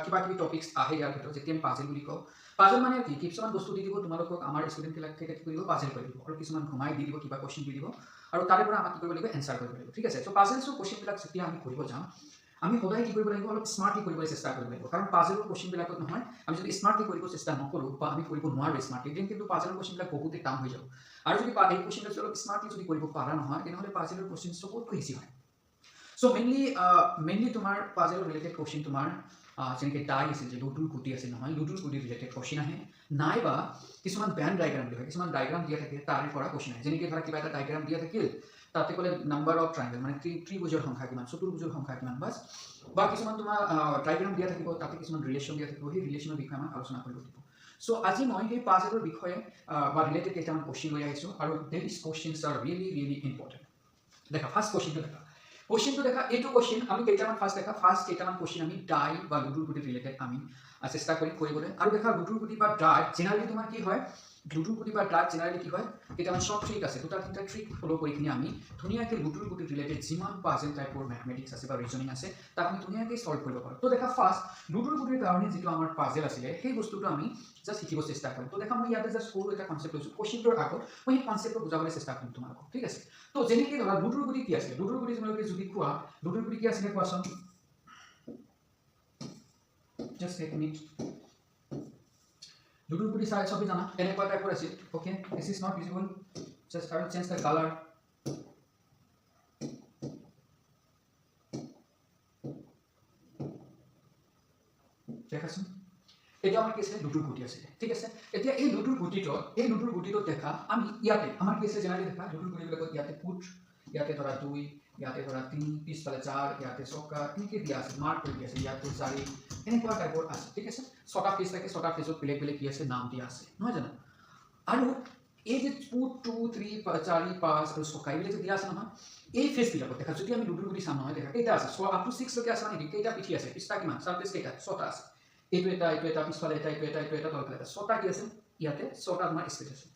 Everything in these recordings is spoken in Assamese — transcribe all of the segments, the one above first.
কিবা কিবি টপিক্স আহে ইয়াৰ ভিতৰত যেতিয়া আমি পাজেল বুলি কওঁ পাজেল মানে কি কিছুমান বস্তু দি দিব তোমালোকক আমাৰ ষ্টুডেণ্টবিলাকে কি কৰিব পাজেল কৰি দিব আৰু কিছুমান ঘুমাই দি দিব কিবা কুৱেশ্যন দি দিব আৰু তাৰে পৰা আমাক কি কৰিব লাগিব এনচাৰ কৰিব লাগিব ঠিক আছে চ' পাজেলছৰ কুৱেশ্যনবিলাক যেতিয়া আমি কৰিব যাওঁ আমি সদায় কি কৰিব লাগিব অলপ স্মাৰ্টলি কৰিবলৈ চেষ্টা কৰিব লাগিব কাৰণ পাজেলৰ কুৱেশ্যনবিলাকত নহয় আমি যদি স্মাৰ্টলি কৰিব চেষ্টা নকৰোঁ বা আমি কৰিব নোৱাৰোঁ স্মাৰ্টলি দেন কিন্তু পাজেলৰ কুৱেশ্যনবিলাক বহুতেই টান হৈ যাব আৰু যদি এই কুৱেশ্যনবিলাক অলপ স্মাৰ্টলি যদি কৰিব পৰা নহয় তেনেহ'লে পাজেলৰ কুৱেশ্যন চবতকৈ ইজি হয় চ' মেইনলি তোমাৰ পাজেলৰ ৰিলেটেড কুৱেশ্যন তোমাৰ যেনেকৈ ডাই আছিল যে লুডুৰ গুটি আছিল নহয় লুডুৰ গুটিৰ ৰিলেটেড কুৱেশ্যন আহে নাইবা কিছুমান বেণ্ড ডায়েগ্ৰাম দিয়া হয় কিছুমান ডায়েগ্ৰাম দিয়া থাকে তাৰে পৰা কুৱেশ্যন আহে যেনেকৈ ধৰা কিবা এটা ডায়েগ্ৰাম দিয়া থাকিল তাতে ক'লে নাম্বাৰ অফ ট্ৰাইংগল মানে ত্ৰিভুজৰ সংখ্যা কিমান চতুৰ্ভুজৰ সংখ্যা কিমান বাছ বা কিছুমান তোমাৰ ডায়েগ্ৰাম দিয়া থাকিব তাতে কিছুমান ৰিলেশ্যন দিয়া থাকিব সেই ৰিলেশ্যনৰ বিষয়ে আমাক আলোচনা কৰিব দিব চ' আজি মই সেই পাজেলৰ বিষয়ে বা ৰিলেটেড কেইটামান কুৱেশ্যন লৈ আহিছোঁ আৰু দিছ কুৱেশ্যনছ আৰ ৰিয়েলি ইম্পৰ্টেণ্ট দেখা ফাৰ্ষ্ট কুৱেশ্যনটো দেখা কুৱেশ্যনটো দেখা এইটো কুৱেশ্যন আমি কেইটামান ফাৰ্ষ্ট কেইটামান কুৱেশ্যন আমি ডাই বা লুডুৰ গুটি ৰিলেটেড আমি চেষ্টা কৰিম কৰিবলৈ আৰু দেখা লুডুৰ গুটি বা ডাই জেনেৰেলি তোমাৰ কি হয় লুডুৰ গুটি বা ডাই জেনেৰেলি কি হয় কেইটামান শ্বৰ্ট ট্ৰিক আছে দুটা তিনিটা ট্ৰিক ফ'ল' কৰি কিনে আমি ধুনীয়াকৈ লুডুৰ গুটি ৰিলেটেড যিমান পাজেল টাইপৰ মেথমেটিক্স আছে বা ৰিজনিং আছে তাক আমি ধুনীয়াকৈ ছল্ভ কৰিব পাৰোঁ তো দেখা ফাৰ্ষ্ট লুডুৰ গুটিৰ কাৰণে যিটো আমাৰ পাজেল আছিলে সেই বস্তুটো আমি জাষ্ট শিকিব চেষ্টা কৰিম তো দেখা মই ইয়াতে জাষ্ট সৰু এটা কনচেপ্ট লৈছোঁ কুৱেশ্যনটোৰ আগত মই সেই কনচেপ্টটো বুজাবলৈ চেষ্টা কৰিম তোমালোকক ঠিক আছে তো যেনেকৈ ধৰা লুডুৰ গুটি কি আছিলে লুডুৰ গুটি তোমালোকে যদি কোৱা লুডুৰ গুটি কি আছিলে কোৱাচোন জাষ্ট এক মিনিট লুডুৰ গুটি চাই সবেই জানা এনেকুৱা টাইপৰ আছিল okay this is not visible just I will change the colour দেখাচোন এটা আমাৰ কি আছিলে লুডুৰ গুটি আছিলে ঠিক আছে এতিয়া এই লুডুৰ গুটিটোত দেখা আমি ইয়াতে আমাৰ কি আছে জেনেৰেলি দেখা লুডুৰ গুটিবিলাকত ইয়াতে ফুট ইয়াতে ধৰা 2 ইয়াতে ধৰা 3 পিছফালে 4 ইয়াতে চকা এনেকৈ দিয়া আছে মাৰ্ক কৰি দিয়া আছে ইয়াতে 4 এনেকুৱা টাইপৰ আছে ঠিক আছে ছটা ফেজ থাকে ছটা ফেজত বেলেগ বেলেগ কি আছে নাম দিয়া আছে নহয় জানো আৰু এই যে 2 2 3 4 5 আৰু চকা এইবিলাক যে দিয়া আছে নহয় এই ফেজবিলাকত দেখা যদি আমি লুডুৰ গুটি চাম নহয় দেখা কেইটা আছে আপ টু 6 লৈকে আছে নেকি কেইটা পিঠি আছে পিছটা কিমান চাৰফেজ কেইটা ছটা আছে এইটো এটা পিছফালে এটা তলফালে এটা ছটা কি আছে ইয়াতে ছটা তোমাৰ স্পেচ আছে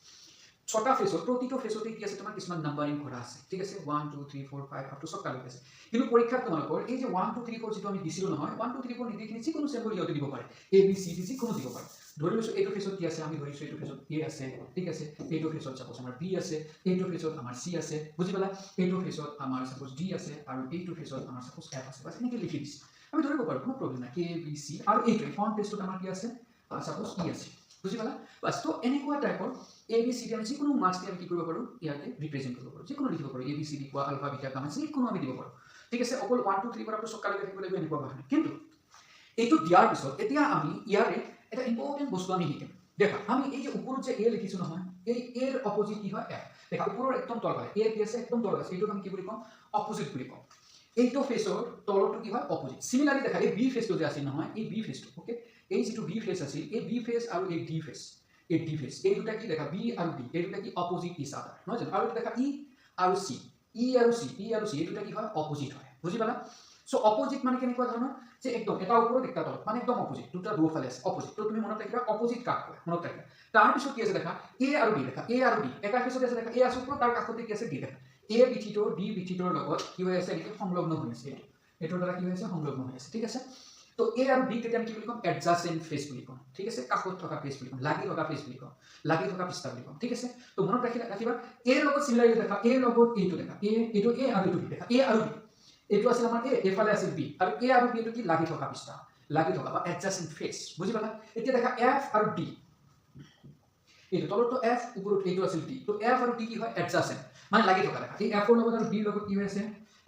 ছটা ফেজত প্ৰতিটো ফেজতে কি আছে তোমাৰ কিছুমান নাম্বাৰিং কৰা আছে ঠিক আছে 1 2 3 4 5 আপ টু ছটা লৈকে আছে কিন্তু পৰীক্ষাত তোমালোকৰ এই যে 1 2 3 4 যিটো আমি দিছিলোঁ নহয় 1 2 3 4 নিদিখিনি যিকোনো চেম্বল ইহঁতে দিব পাৰে এ বি চি ডি যিকোনো দিব পাৰে ধৰি লৈছোঁ এইটো ফেজত কি আছে আমি ধৰিছোঁ এইটো ফেজত এ আছে ঠিক আছে এইটো ফেজত চাপোজ আমাৰ বি আছে এইটো ফেজত আমাৰ চি আছে বুজি পালা এইটো ফেজত আমাৰ চাপোজ ডি আছে আৰু এইটো ফেজত আমাৰ চাপোজ এফ আছে বাছ এনেকৈ লিখি দিছে আমি ধৰিব পাৰোঁ কোনো প্ৰব্লেম নাই এ বি চি আৰু এইটো ফ্ৰণ্ট পেজটোত আমাৰ কি আছে চাপোজ ই আছে বুজি পালা বাছ তো এনেকুৱা টাইপৰ এ বি চি ডি আমি যিকোনো মাৰ্কছ আমি কি কৰিব পাৰোঁ ইয়াতে ৰিপ্ৰেজেণ্ট কৰিব পাৰোঁ যিকোনো লিখিব পাৰোঁ এ বি চি ডি কোৱা আলফা বিটা গামা যিকোনো আমি দিব পাৰোঁ ঠিক আছে অকল 1 2 3 পৰা চকালৈকে থাকিব লাগিব এনেকুৱা কথা কিন্তু এইটো দিয়াৰ পিছত এতিয়া আমি ইয়াৰে এটা ইম্পৰ্টেণ্ট বস্তু আমি শিকিম দেখা আমি এই যে ওপৰত যে এ লিখিছোঁ নহয় এই এৰ অপজিট কি হয় এফ দেখা ওপৰৰ একদম তলফালে এ কি আছে একদম তলত আছে এইটোক আমি কি বুলি ক'ম অপজিট বুলি ক'ম এইটো ফেজৰ তলৰটো কি হয় অপজিট সিমিলাৰলি দেখা এই বি ফেজটো যে আছিল নহয় এই বি ফেজটো ওকে এই যিটো বি ফেজ আছিল এই বি ফেজ আৰু এই ডি ফেজ এই দুটা কি দেখা বি আৰু ডি এই দুটা কি অপজিট ইচ আদাৰ নহয় জানো আৰু দেখা ই আৰু চি এই দুটা কি হয় অপজিট হয় বুজি পালা সো অপজিট মানে কেনেকুৱা ধৰণৰ যে একদম এটা ওপৰত একটা তলত মানে একদম অপজিট দুটা দুফালে আছে অপজিট তো তুমি মনত ৰাখিবা অপজিট কাক কয় মনত ৰাখিবা তাৰপিছত কি আছে দেখা এ আৰু ডি দেখা এ আৰু ডি এটা পিছত আছে দেখা এ আছে ওপৰত তাৰ কাষতে কি আছে ডি দেখা এ বিঠিটো ডি বিঠিটোৰ লগত কি হৈ আছে এনেকৈ সংলগ্ন হৈ আছে এইটোৰ দ্বাৰা কি হৈ আছে সংলগ্ন হৈ আছে ঠিক আছে তো এ আৰু বি কেতিয়া আমি কি বুলি ক'ম এডজাসেন্ট ফেজ বুলি ক'ম ঠিক আছে কাষত থকা ফেজ বুলি ক'ম লাগি থকা ফেজ বুলি ক'ম লাগি থকা পৃষ্ঠা বুলি ক'ম ঠিক আছে তো মনত ৰাখিবা এৰ লগত সিমিলাৰিটি দেখা এ লগত এইটো দেখা এইটো এ আৰু এইটো বি দেখা এ আৰু বি এইটো আছিল আমাৰ এ এফালে আছিল বি আৰু এ আৰু বি এইটো কি লাগি থকা পৃষ্ঠা লাগি থকা বা এডজাসেন্ট ফেজ বুজি পালা এতিয়া দেখা এফ আৰু ডি এইটো তলতো এফ ওপৰত এইটো আছিল ডি তো এফ আৰু ডি কি হয় এডজাসেন্ট মানে লাগি থকা দেখা এই এফৰ লগত আৰু ডিৰ লগত কি হৈ আছে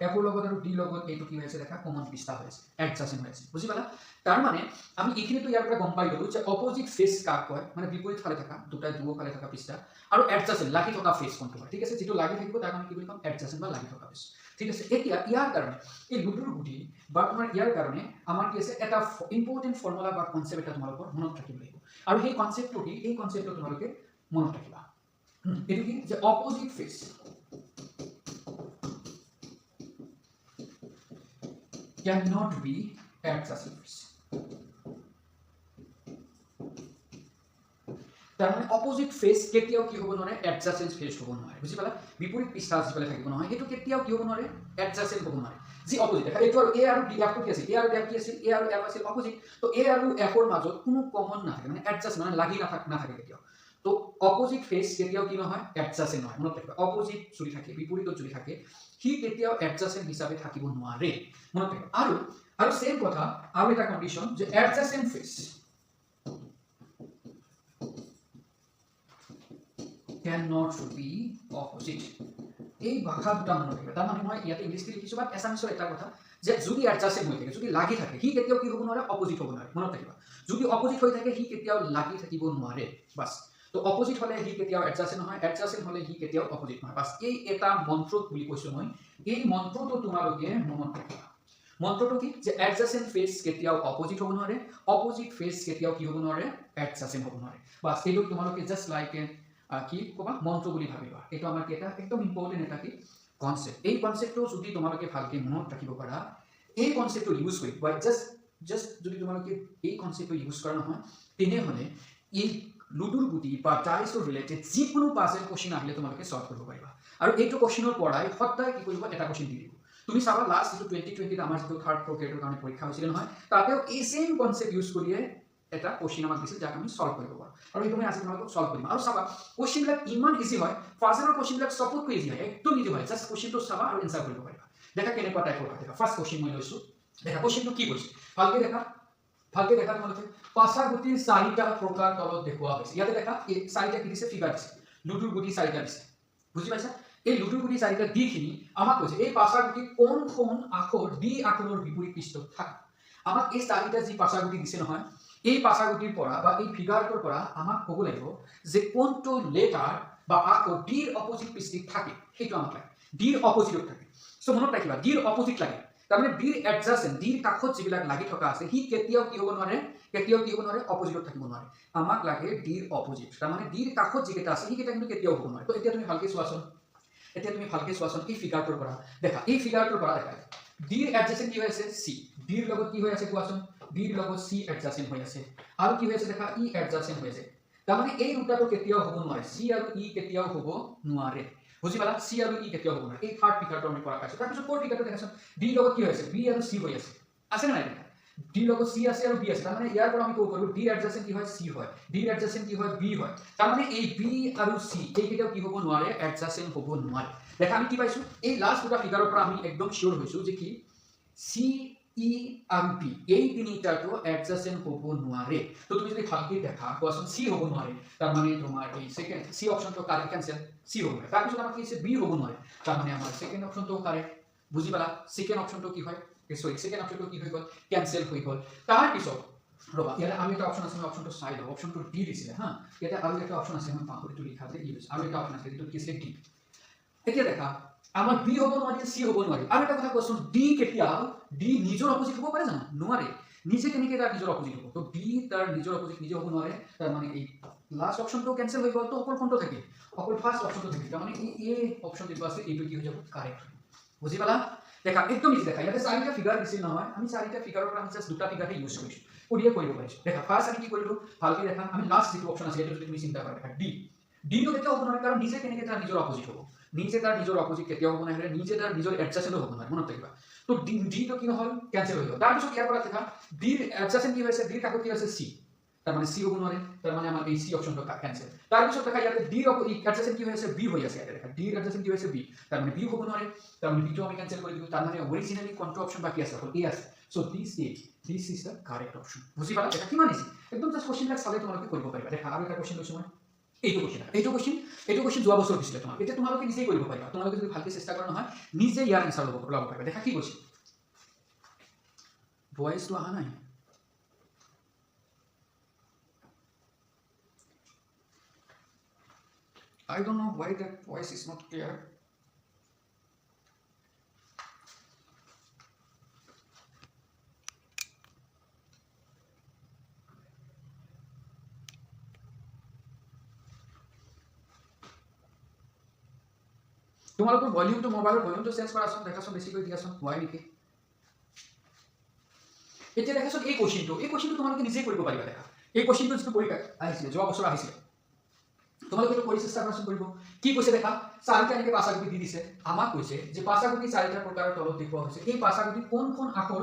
এফৰ লগত আৰু ডিৰ লগত এইটো কি হৈ আছে দেখা কমন পৃষ্ঠা হৈ আছে এডজাসেন্ট হৈ আছে বুজি পালা তাৰ মানে আমি এইখিনিতো ইয়াৰ পৰা গম পাই গ'লো যে অপজিট ফেজ কাক কয় মানে বিপৰীত ফালে থকা দুটা দুফালে থকা পৃষ্ঠা আৰু এডজাসেন্ট লাগি থকা ফেজ কোনটো হয় ঠিক আছে যেটো লাগি থাকিব তাক আমি কি বুলি ক'ম এডজাসেন্ট বা লাগি থকা ফেজ ঠিক আছে এতিয়া ইয়াৰ কাৰণে এই লুডুৰ গুটি বা তোমাৰ ইয়াৰ কাৰণে আমাৰ কি আছে এটা ইম্পৰ্টেণ্ট ফৰ্মুলা বা কনসেপ্ট এটা তোমালোকৰ মনত ৰাখিব লাগিব আৰু সেই কনসেপ্টটো কি এই কনসেপ্টটো তোমালোকে মনত ৰাখিবা এটো কি যে opposite phase cannot be adjacent phase তাৰ মানে অপোজিট ফেজ কেতিয়াও কি হ'ব নোৱাৰে এডজাসেন্ট ফেজ হ'ব নোৱাৰে বুজি পালা বিপৰীত পৃষ্ঠ যিফালে থাকিব নহয় সেইটো কেতিয়াও কি হ'ব নোৱাৰে এডজাসেন্ট হ'ব নোৱাৰে যি অপোজিট দেখা এইটো আৰু এ আৰু বি এফটো কি আছিল এ আৰু এফ কি আছিল এ আৰু এফ আছিল অপোজিট তো এ আৰু এফৰ মাজত কোনো কমন নাথাকে মানে এডজাস্ট মানে লাগি নাথাকে কেতিয়াও তো অপোজিট ফেজ কেতিয়াও কি নহয় এডজাসেন্ট নহয় মনত ৰাখিবা অপোজিট যদি থাকে বিপৰীতত যদি থাকে সি কেতিয়াও এডজাসেন্ট হিচাপে থাকিব নোৱাৰে মনত ৰাখিবা আৰু সেম কথা আৰু এটা কন্ডিশন যে এডজাসেন্ট ফেজ cannot be opposite এই ভাষা দুটা মনত ৰাখিবা তাৰ মানে মই ইয়াতে ইংলিশে লিখিছো বাট এছামিছৰ এটা কথা যে যদি এডজাসেন্ট হৈ থাকে যদি লাগি থাকে সি কেতিয়াও কি হ'ব নোৱাৰে অপোজিট হ'ব নোৱাৰে মনত ৰাখিবা যদি অপোজিট হৈ থাকে সি কেতিয়াও লাগি থাকিব নোৱাৰে বাস তো অপোজিট হলে সি কেতিয়াও এডজাসেন্ট নহয় এডজাসেন্ট হলে সি কেতিয়াও অপোজিট নহয় বাস এই এটা মন্ত্ৰ বুলি কৈছো মই এই মন্ত্ৰটো তোমালোকে মনত ৰাখিবা মন্ত্ৰটো কি যে এডজাসেন্ট ফেজ কেতিয়াও অপোজিট হ'ব নোৱাৰে অপোজিট ফেজ কেতিয়াও কি হ'ব নোৱাৰে এডজাসেন্ট হ'ব নোৱাৰে বাস এইটো তোমালোকে জাস্ট লাইক কি কবা মন্ত্ৰ বুলি ভাবিবা এইটো আমাৰ কি এটা একদম ইম্পৰ্টেন্ট এটা কি কনসেপ্ট এই কনসেপ্টটো যদি তোমালোকে ভালকে মনত ৰাখিব পাৰা এই কনসেপ্টটো ইউজ কৰি বা জাস্ট যদি তোমালোকে এই কনসেপ্টটো ইউজ কৰা নহয় তেনেহলে এই লুডুৰ গুটি বা টাইসৰ ৰিলেটেড যিকোনো পাজল কোৱেশ্চন আহিলে তোমালোকে সলভ কৰিব পাৰিবা আৰু এইটো কোৱেশ্চনৰ পৰাই সদায় কি কৰিব এটা কোৱেশ্চন দি দিব তুমি চাবা লাষ্ট যেটো 2020 আমাৰ যেটো থাৰ্ড গ্ৰেডৰ কাৰণে পৰীক্ষা হৈছিল নহয় তাতেও এই সেম কনসেপ্ট ইউজ কৰিয়ে এটা কোৱেশ্চন আমাক দিছিল যাক আমি সলভ কৰিব পাৰো আৰু এইটো মই আজি তোমালোকক সলভ কৰিম আৰু চাবা কোৱেশ্চন বিলাক ইমান ইজি হয় ফাৰ্স্টৰ কোৱেশ্চন বিলাক সবতকৈ ইজি হয় একদম ইজি হয় জাস্ট কোৱেশ্চনটো চাবা আৰু এনসাৰ কৰিব পাৰিবা দেখা কেনেকুৱা টাইপৰ হয় দেখা ফাৰ্স্ট কোৱেশ্চন মই লৈছো দেখা কোৱেশ্চনটো কি কৈছে ভালকে দেখা তোমালোকে পাছা গুটিৰ চাৰিটা প্ৰকাৰ তলত দেখুওৱা হৈছে ইয়াতে দেখা এই চাৰিটা কি দিছে ফিগাৰ দিছে লুডুৰ গুটি চাৰিটা দিছে বুজি পাইছা এই লুডুৰ গুটি চাৰিটা দিখিনি আমাক কৈছে এই পাছা গুটি কোন আখৰ ডি আখৰৰ বিপৰীত পৃষ্ঠত থাকে আমাক এই চাৰিটা যি পাছা গুটি দিছে নহয় এই পাছা গুটিৰ পৰা বা এই ফিগাৰটোৰ পৰা আমাক ক'ব লাগিব যে কোনটো লেটাৰ বা আখৰ ডিৰ অপোজিট পৃষ্ঠত থাকে সেইটো আমাক লাগে ডিৰ অপোজিটত থাকে সো মনত ৰাখিবা ডিৰ অপোজিট লাগে তাৰমানে ডিৰ এডজাসেন্ট ডিৰ কাষত যিবিলাক লাগি থকা আছে হি কেতিয়াও কি হ'ব নোৱাৰে অপোজিটত থাকিব নোৱাৰে আমাক লাগে ডিৰ অপোজিট তাৰমানে ডিৰ কাষত যিকেইটা আছে হিকেইটা কিন্তু কেতিয়াও হ'ব নোৱাৰে তো এতিয়া তুমি ভালকে চোৱাচোন এই ফিগাৰটোৰ পৰা দেখা এই ফিগাৰটোৰ পৰা দেখা ডিৰ এডজাসেন্ট কি হৈ আছে সি ডিৰ লগত কি হৈ আছে কোৱাচোন ডিৰ লগত সি এডজাসেন্ট হৈ আছে আৰু কি হৈ আছে দেখা ই এডজাসেন্ট হৈ আছে তাৰমানে এই দুটাটো কেতিয়াও হ'ব নোৱাৰে সি আৰু ই কেতিয়াও হ'ব নোৱাৰে বুজি পালা সি আৰু ই কেতিয়াও হ'ব নোৱাৰে এই থাৰ্ড ফিগাৰটো আমি কৰা পাইছো তাৰপিছত ফ'ৰ্থ ফিগাৰটো দেখাচোন ডিৰ লগত কি হৈ আছে বি আৰু সি হৈ আছে না নাই দেখা ডিৰ লগত সি আছে আৰু বি আছে তাৰমানে ইয়াৰ পৰা আমি ক'ব পাৰো ডিৰ এডজাসেন্ট কি হয় সি হয় ডিৰ এডজাসেন্ট কি হয় বি হয় তাৰমানে এই বি আৰু সি এই কেতিয়াও কি হ'ব নোৱাৰে এডজাসেন্ট হ'ব নোৱাৰে দেখা আমি কি পাইছো এই লাষ্ট দুটা ফিগাৰৰ পৰা আমি একদম শিওৰ হৈছো যে কি সি ই আৰু বি এই তিনিটাটো এডজাসেন্ট হ'ব নোৱাৰে তো তুমি যদি ভালকে দেখা কোৱাচোন সি হ'ব নোৱাৰে তাৰ মানে তোমাৰ এই সেকেন্ড সি অপচনটো কাৰেক্ট কেনসেল সি হ'ব নোৱাৰে তাৰ পিছত আমাক কি আছে বি হ'ব নোৱাৰে তাৰ মানে আমাৰ সেকেন্ড অপচনটো কাৰেক্ট বুজি পালা সেকেন্ড অপচনটো কি হয় সেকেন্ড অপচনটো কি হৈ গ'ল কেনসেল হৈ গ'ল তাৰ পিছত ৰবা ইয়াতে আমি এটা অপচন আছে মই অপচনটো চাই লওঁ অপচনটো ডি দিছিলে হা ইয়াতে আৰু এটা অপচন আছে মই পাহৰিটো লিখাতে ই হৈছে আৰু এটা অপচন আছে যেটো কি আছে ডি এতিয়া দেখা আমাৰ বি হ'ব নোৱাৰে সি হ'ব নোৱাৰে আৰু এটা কথা কোৱাচোন ডি কেতিয়া ডি নিজৰ অপোজিট হ'ব পাৰে জানো নোৱাৰে নিজে কেনেকৈ তাৰ নিজৰ অপোজিট হ'ব তো বি তাৰ নিজৰ অপোজিট নিজে হ'ব নোৱাৰে তাৰ মানে এই লাষ্ট অপচনটো কেনসেল হৈ গ'ল তো অকল কোনটো থাকে অকল ফাৰ্স্ট অপচনটো থাকে তাৰ মানে এই অপচন যেটো আছে এইটো কি হৈ যাব কাৰেক্ট বুজি পালা দেখা একদম ইজি দেখা ইয়াতে চাৰিটা ফিগাৰ দিছিল নহয় আমি চাৰিটা ফিগাৰৰ পৰা আমি জাস্ট দুটা ফিগাৰহে ইউজ কৰিছো ওডিয়ে কৰিব পাৰিছো দেখা ফাৰ্স্ট আমি কি কৰিলো ভালকে দেখা আমি লাষ্ট যেটো অপচন আছে এইটো যদি তুমি চিন্তা কৰা দেখা ডি টো কেতিয়াও হ'ব নোৱাৰে কাৰণ নিজে কেনেকৈ তাৰ নিজৰ অপোজিট হ'ব নিজে তাৰ নিজৰ অপোজিট কেতিয়াও হ'ব নোৱাৰে নিজে তাৰ নিজৰ এডজাসেন্ট হ'ব নোৱাৰে মনত ৰাখিবা তো ডি টো কি নহল কেনসেল হৈ গ'ল তাৰ পিছত ইয়াৰ পৰা দেখা ডিৰ এডজাসেন্ট কি হৈছে ডিৰ কাষত কি আছে সি তাৰ মানে সি হ'ব নোৱাৰে তাৰ মানে আমাৰ এই সি অপচনটো কেনসেল তাৰ পিছত দেখা ইয়াতে ডিৰ এডজাসেন্ট কি হৈছে বি হৈ আছে ইয়াতে দেখা ডিৰ এডজাসেন্ট কি হৈছে বি তাৰ মানে বি হ'ব নোৱাৰে তাৰ মানে বি টো আমি কেনসেল কৰি দিলো তাৰ মানে অৰিজিনালি কোনটো অপচন বাকি আছে অকল এ আছে so this is the correct option বুজি পালা এটা কিমান ইজি একদম জাস্ট কোশ্চেনবিলাক চালে তোমালোকে কৰিব পাৰিবা দেখা আৰু এটা কোশ্চেন লৈছো মই এইটো কোশ্চেন যোৱা বছৰ দিছিলে তোমাক এতিয়া তোমালোকে নিজেই কৰিব পাৰিবা তোমালোকে যদি ভালকৈ চেষ্টা কৰা নহয় নিজে ইয়াৰ আনসাৰ ল'ব পাৰিবা দেখা কি কৈছে ভয়েসটো অহা নাই I don't know why that voice is not clear. তোমালোকৰ ভলিউমটো মোবাইলৰ ভলিউমটো চেঞ্জ কৰাচোন দেখাচোন বেছিকৈ দিয়াচোন হয় নেকি এতিয়া দেখাচোন এই কোশ্চেনটো তোমালোকে নিজে কৰিব পাৰিবা দেখা এই কোশ্চেনটো যেটো পৰীক্ষা আহিছিলে যোৱা বছৰ আহিছিলে তোমালোকে এইটো কৰি চেষ্টা কৰাচোন কৰিব কি কৈছে দেখা চাৰিটা এনেকৈ পাছাগুটি দি দিছে আমাক কৈছে যে পাছাগুটি চাৰিটা প্ৰকাৰৰ তলত দেখুওৱা হৈছে এই পাছাগুটি কোনখন আখৰ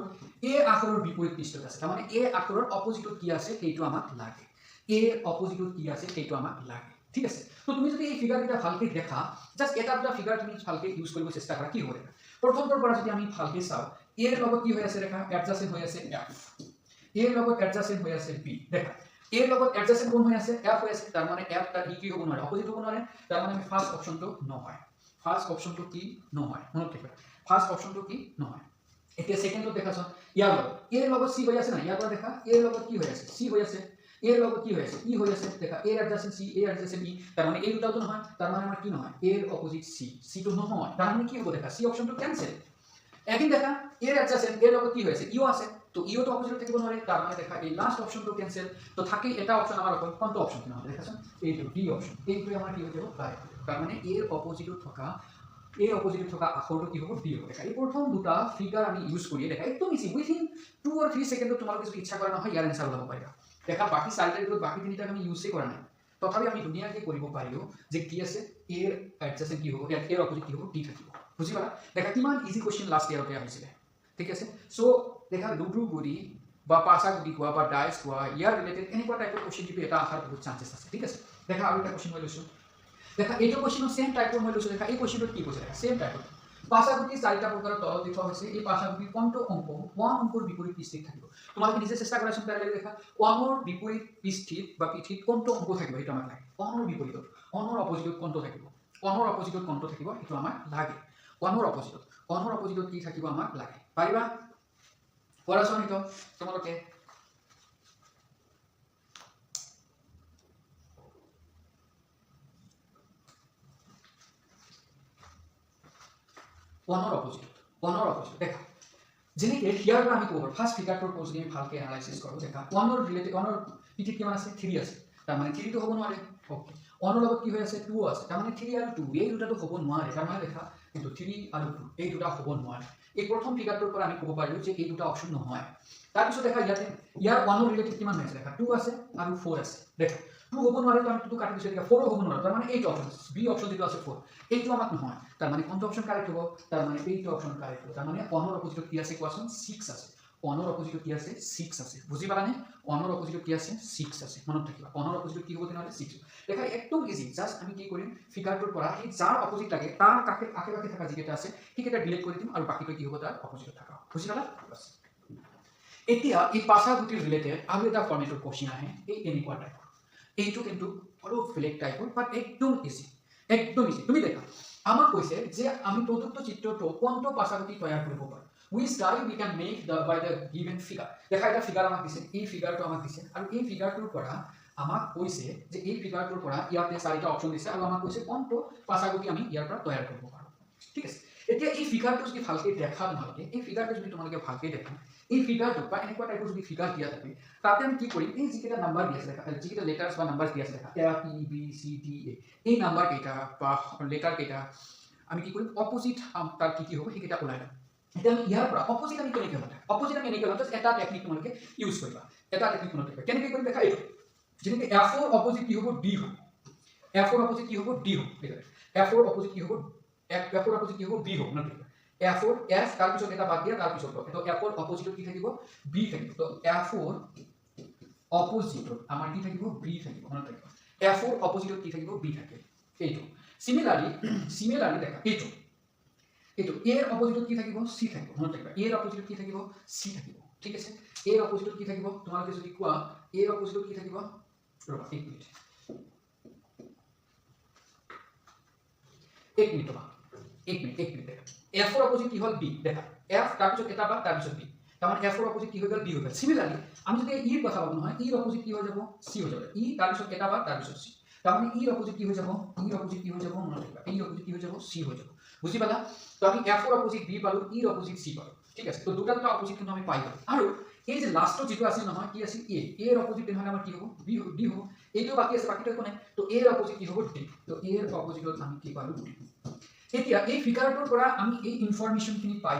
এ আখৰৰ বিপৰীত পৃষ্ঠত আছে তাৰমানে এ আখৰৰ অপজিটত কি আছে সেইটো আমাক লাগে এ অপজিটত কি আছে সেইটো আমাক লাগে ঠিক আছে তো তুমি যদি এই ফিগাৰকেইটা ভালকে দেখা জাষ্ট এটা দুটা ফিগাৰ তুমি ভালকে ইউজ কৰিব চেষ্টা কৰা কি হ'ব দেখা প্ৰথমটোৰ পৰা যদি আমি ভালকে চাওঁ এৰ লগত কি হৈ আছে দেখা এডজাসেন্ট হৈ আছে এফ এৰ লগত এডজাসেন্ট হৈ আছে বি দেখা এৰ লগত এডজাসেন্ট কোন হৈ আছে এফ হৈ আছে তাৰ মানে এফ তাৰ কি হ'ব নোৱাৰে অপজিট হ'ব নোৱাৰে তাৰ মানে আমি ফাৰ্স্ট অপচনটো নহয় ফাৰ্স্ট অপচনটো কি নহয় মনত ৰাখিবা ফাৰ্স্ট অপচনটো কি নহয় এতিয়া সেকেন্ডত দেখাছ ইয়াৰ লগত এৰ লগত সি হৈ আছে না ইয়াৰ পৰা দেখা এৰ লগত কি হৈ আছে সি হৈ আছে এর লগত কি হৈ আছে ই হৈ আছে দেখা এর এডজাসেন্ট সি এর এডজাসেন্ট ই তাৰ মানে এই দুটাটো নহয় তাৰ মানে আমাৰ কি নহয় এৰ অপজিট সি টো নহয় তাৰ মানে কি হ'ব দেখা সি অপচনটো ক্যান্সেল একদিন দেখা এর এডজাসেন্ট এর লগত কি হৈ আছে ইও আছে তো ইও তো অপজিট থাকিব নোৱাৰে তাৰ মানে দেখা এই লাস্ট অপচনটো ক্যান্সেল তো থাকি এটা অপচন আমাৰ অকল কোনটো অপচন কিনা হবে দেখাছ এইটো ডি অপচন এইটো আমাৰ কি হৈ যাব ৰাইট তাৰ মানে এৰ অপজিটত থকা এৰ অপজিটত থকা আখৰটো কি হ'ব ডি হ'ব দেখা এই প্ৰথম দুটা ফিগাৰ আমি ইউজ কৰি দেখা একদম ইজি উইথিন 2 or 3 সেকেন্ডত তোমালোকে যদি ইচ্ছা কৰা নহয় ইয়াৰ আনসাৰ ওলাব পাৰিবা দেখা বাকি চাৰিটাৰ ভিতৰত বাকি তিনিটা আমি ইউজে কৰা নাই তথাপি আমি ধুনীয়াকৈ কৰিব পাৰিলো যে কি আছে এর এডজাসেন্ট কি হ'ব এর অপজিট কি হ'ব ডি থাকিব বুজি পালা দেখা কিমান ইজি কোশ্চেন লাষ্ট ইয়াৰতে আহিছিল ঠিক আছে সো দেখা লুডু গুড়ি বা পাছাগুটি কোৱা বা ডাইস কোৱা ইয়াৰ ৰিলেটেড এনেকুৱা টাইপৰ কোশ্চেন দিব এটা আহাৰ বহুত চান্সেছ আছে ঠিক আছে দেখা আৰু এটা কোশ্চেন মই লৈছো দেখা এইটো কোশ্চেনৰ সেম টাইপৰ মই লৈছো দেখা এই কোশ্চেনটো কি কৈছে দেখা সেম টাইপৰ পাছাগুটি চাৰিটা প্ৰকাৰৰ তলত দেখুওৱা হৈছে এই পাছাগুটি কোনটো অংক 1 অংকৰ বিপৰীত পৃষ্ঠত থাকিব তোমালোকে নিজে চেষ্টা কৰাচোন প্যাৰালেল দেখা 1 ৰ বিপৰীত পৃষ্ঠত বা পিঠিত কোনটো অংক থাকিব এটা আমাক লাগে 1 ৰ বিপৰীতত 1 ৰ অপজিটত কোনটো থাকিব 1 ৰ অপজিটত কোনটো থাকিব এটা আমাক লাগে 1 ৰ অপজিটত কি থাকিব আমাক লাগে পাৰিবা কৰাচোন এটা তোমালোকে 1 ৰ অপজিট দেখা যেনেকৈ হিয়াৰ পৰা আমি ক'ব পাৰোঁ ফাৰ্ষ্ট ফিগাৰটোৰ ওপৰত যদি আমি ভালকৈ এনালাইচিছ কৰোঁ দেখা 1 ৰ ৰিলেটেড 1 ৰ পিঠিত কিমান আছে 3 আছে তাৰ মানে 3 টো হ'ব নোৱাৰে ওকে 1 ৰ লগত কি হৈ আছে 2 আছে তাৰ মানে 3 আৰু 2 এই দুটাটো হ'ব নোৱাৰে তাৰ মানে দেখা কিন্তু 3 আৰু 2 এই দুটা হ'ব নোৱাৰে এই প্ৰথম ফিগাৰটোৰ পৰা আমি ক'ব পাৰিলো যে এই দুটা অপচন নহয় তাৰ পিছত দেখা ইয়াতে ইয়াৰ 1 ৰ ৰিলেটেড কিমান আছে দেখা 2 আছে আৰু 4 আছে দেখা 2 হ'ব নোৱাৰে তো আমি 2 কাটি দিছো দেখা 4 হ'ব নোৱাৰে তাৰ মানে এইটো অপচন বি অপচন যেটো আছে 4 এইটো আমাক নহয় তাৰ মানে কোনটো অপচন কাৰেক্ট হ'ব তাৰ মানে এইটো অপচন কাৰেক্ট হ'ব তাৰ মানে 1 ৰ অপজিটত কি আছে কোৱাচোন 6 আছে 1 ৰ অপজিটত কি আছে 6 আছে বুজি পালানে 1 ৰ অপজিটত কি আছে 6 আছে মনত ৰাখিবা 1 ৰ অপজিটত কি হ'ব তেনেহলে 6 দেখা একদম ইজি জাস্ট আমি কি কৰিম ফিগাৰটোৰ পৰা এই যাৰ অপজিট লাগে তাৰ আশে পাশে থকা যিকেইটা আছে সেইকেইটা ডিলিট কৰি দিম আৰু বাকিটো কি হ'ব তাৰ অপজিটত থকা বুজি পালা বাস এতিয়া এই পাছাগুটিৰ ৰিলেটেড আৰু এটা ফৰ্মেটৰ কোশ্চেন আহে এই এনেকুৱা টাইপৰ এইটো কিন্তু অলপ বেলেগ টাইপৰ বাট একদম ইজি তুমি দেখা আমাক কৈছে যে আমি প্ৰদত্ত চিত্ৰটো কোনটো পাছাগুটি তৈয়াৰ কৰিব পাৰোঁ which die we can make by the given figure দেখা এটা ফিগাৰ আমাক দিছে এই ফিগাৰটো আমাক দিছে আৰু এই ফিগাৰটোৰ পৰা আমাক কৈছে যে এই ফিগাৰটোৰ পৰা ইয়াতে চাৰিটা অপচন দিছে আৰু আমাক কৈছে কোনটো পাছাগুটি আমি ইয়াৰ পৰা তৈয়াৰ কৰিব পাৰোঁ ঠিক আছে এতিয়া এই ফিগাৰটো যদি ভালকৈ দেখা তোমালোকে এই ফিগাৰটো যদি তোমালোকে ভালকৈ দেখা এই ফিগাৰটো বা এনেকুৱা টাইপৰ যদি ফিগাৰ দিয়া থাকে তাতে আমি কি কৰিম এই যিকেইটা নাম্বাৰ দি আছে দেখা যিকেইটা লেটাৰ্ছ বা নাম্বাৰ দি আছে দেখা A B C D A এই নাম্বাৰ কেইটা বা লেটাৰ কেইটা আমি কি কৰিম অপজিট তাৰ কি হ'ব সেইকেইটা ওলাই ল'ম এতিয়া আমি ইয়াৰ পৰা অপজিট আমি কেনেকৈ ল'ম অপজিট আমি এনেকৈ ল'ম এটা টেকনিক তোমালোকে ইউজ কৰিবা এটা টেকনিক মনত ৰাখিবা কেনেকৈ কৰিম দেখা এইটো যেনেকৈ F ৰ অপজিট কি হ'ব D হ'ব F ৰ অপজিট কি হ'ব D হ'ব F ৰ অপজিট কি হ'ব F ৰ অপজিট কি হ'ব B হ'ব মনত ৰাখিবা F ৰ F তাৰ পিছত এটা বাদ দিয়া তাৰ পিছত তো F ৰ অপজিটত কি থাকিব B থাকিব তো F ৰ অপজিটত আমাৰ কি থাকিব B থাকিব মনত ৰাখিবা F ৰ অপজিটত কি থাকিব B থাকে এইটো সিমিলাৰলি দেখা এইটো এৰ অপজিটত কি থাকিব সি থাকিব মনত ৰাখিবা এৰ অপজিটত কি থাকিব সি থাকিব ঠিক আছে এৰ অপজিটত কি থাকিব তোমালোকে যদি কোৱা এৰ অপজিটত কি থাকিব ৰবা এক মিনিট দেখা f ৰ অপজিট কি হ'ল b দেখা f তাৰ পিছত এটা বা তাৰ পিছত b তাৰ মানে f ৰ অপজিট কি হৈ গ'ল b হৈ গ'ল সিমিলাৰলি আমি যদি ই কথা পাবো নহয় ই ৰ অপজিট কি হৈ যাব c হৈ যাব ই তাৰ পিছত এটা বা তাৰ পিছত c তাৰ মানে ই ৰ অপজিট কি হৈ যাব মনত ৰাখিবা ই ৰ অপজিট কি হৈ যাব c হৈ যাব বুজি পালা তো আমি f ৰ অপজিট b পালো ই ৰ অপজিট c পালো ঠিক আছে তো দুটা অপজিট কিন্তু আমি পাই গ'লো আৰু এই যে লাষ্টৰ যেটো আছে নহয় কি আছে a এৰ অপজিট তেনেহলে আমাৰ কি হ'ব b d হ'ব এইটো বাকি আছে বাকিটো একো নাই তো a ৰ অপজিট কি হ'ব d তো a ৰ অপজিটত আমি কি পালো d এতিয়া এই ফিগাৰটোৰ পৰা আমি এই ইনফৰমেশনখিনি পাই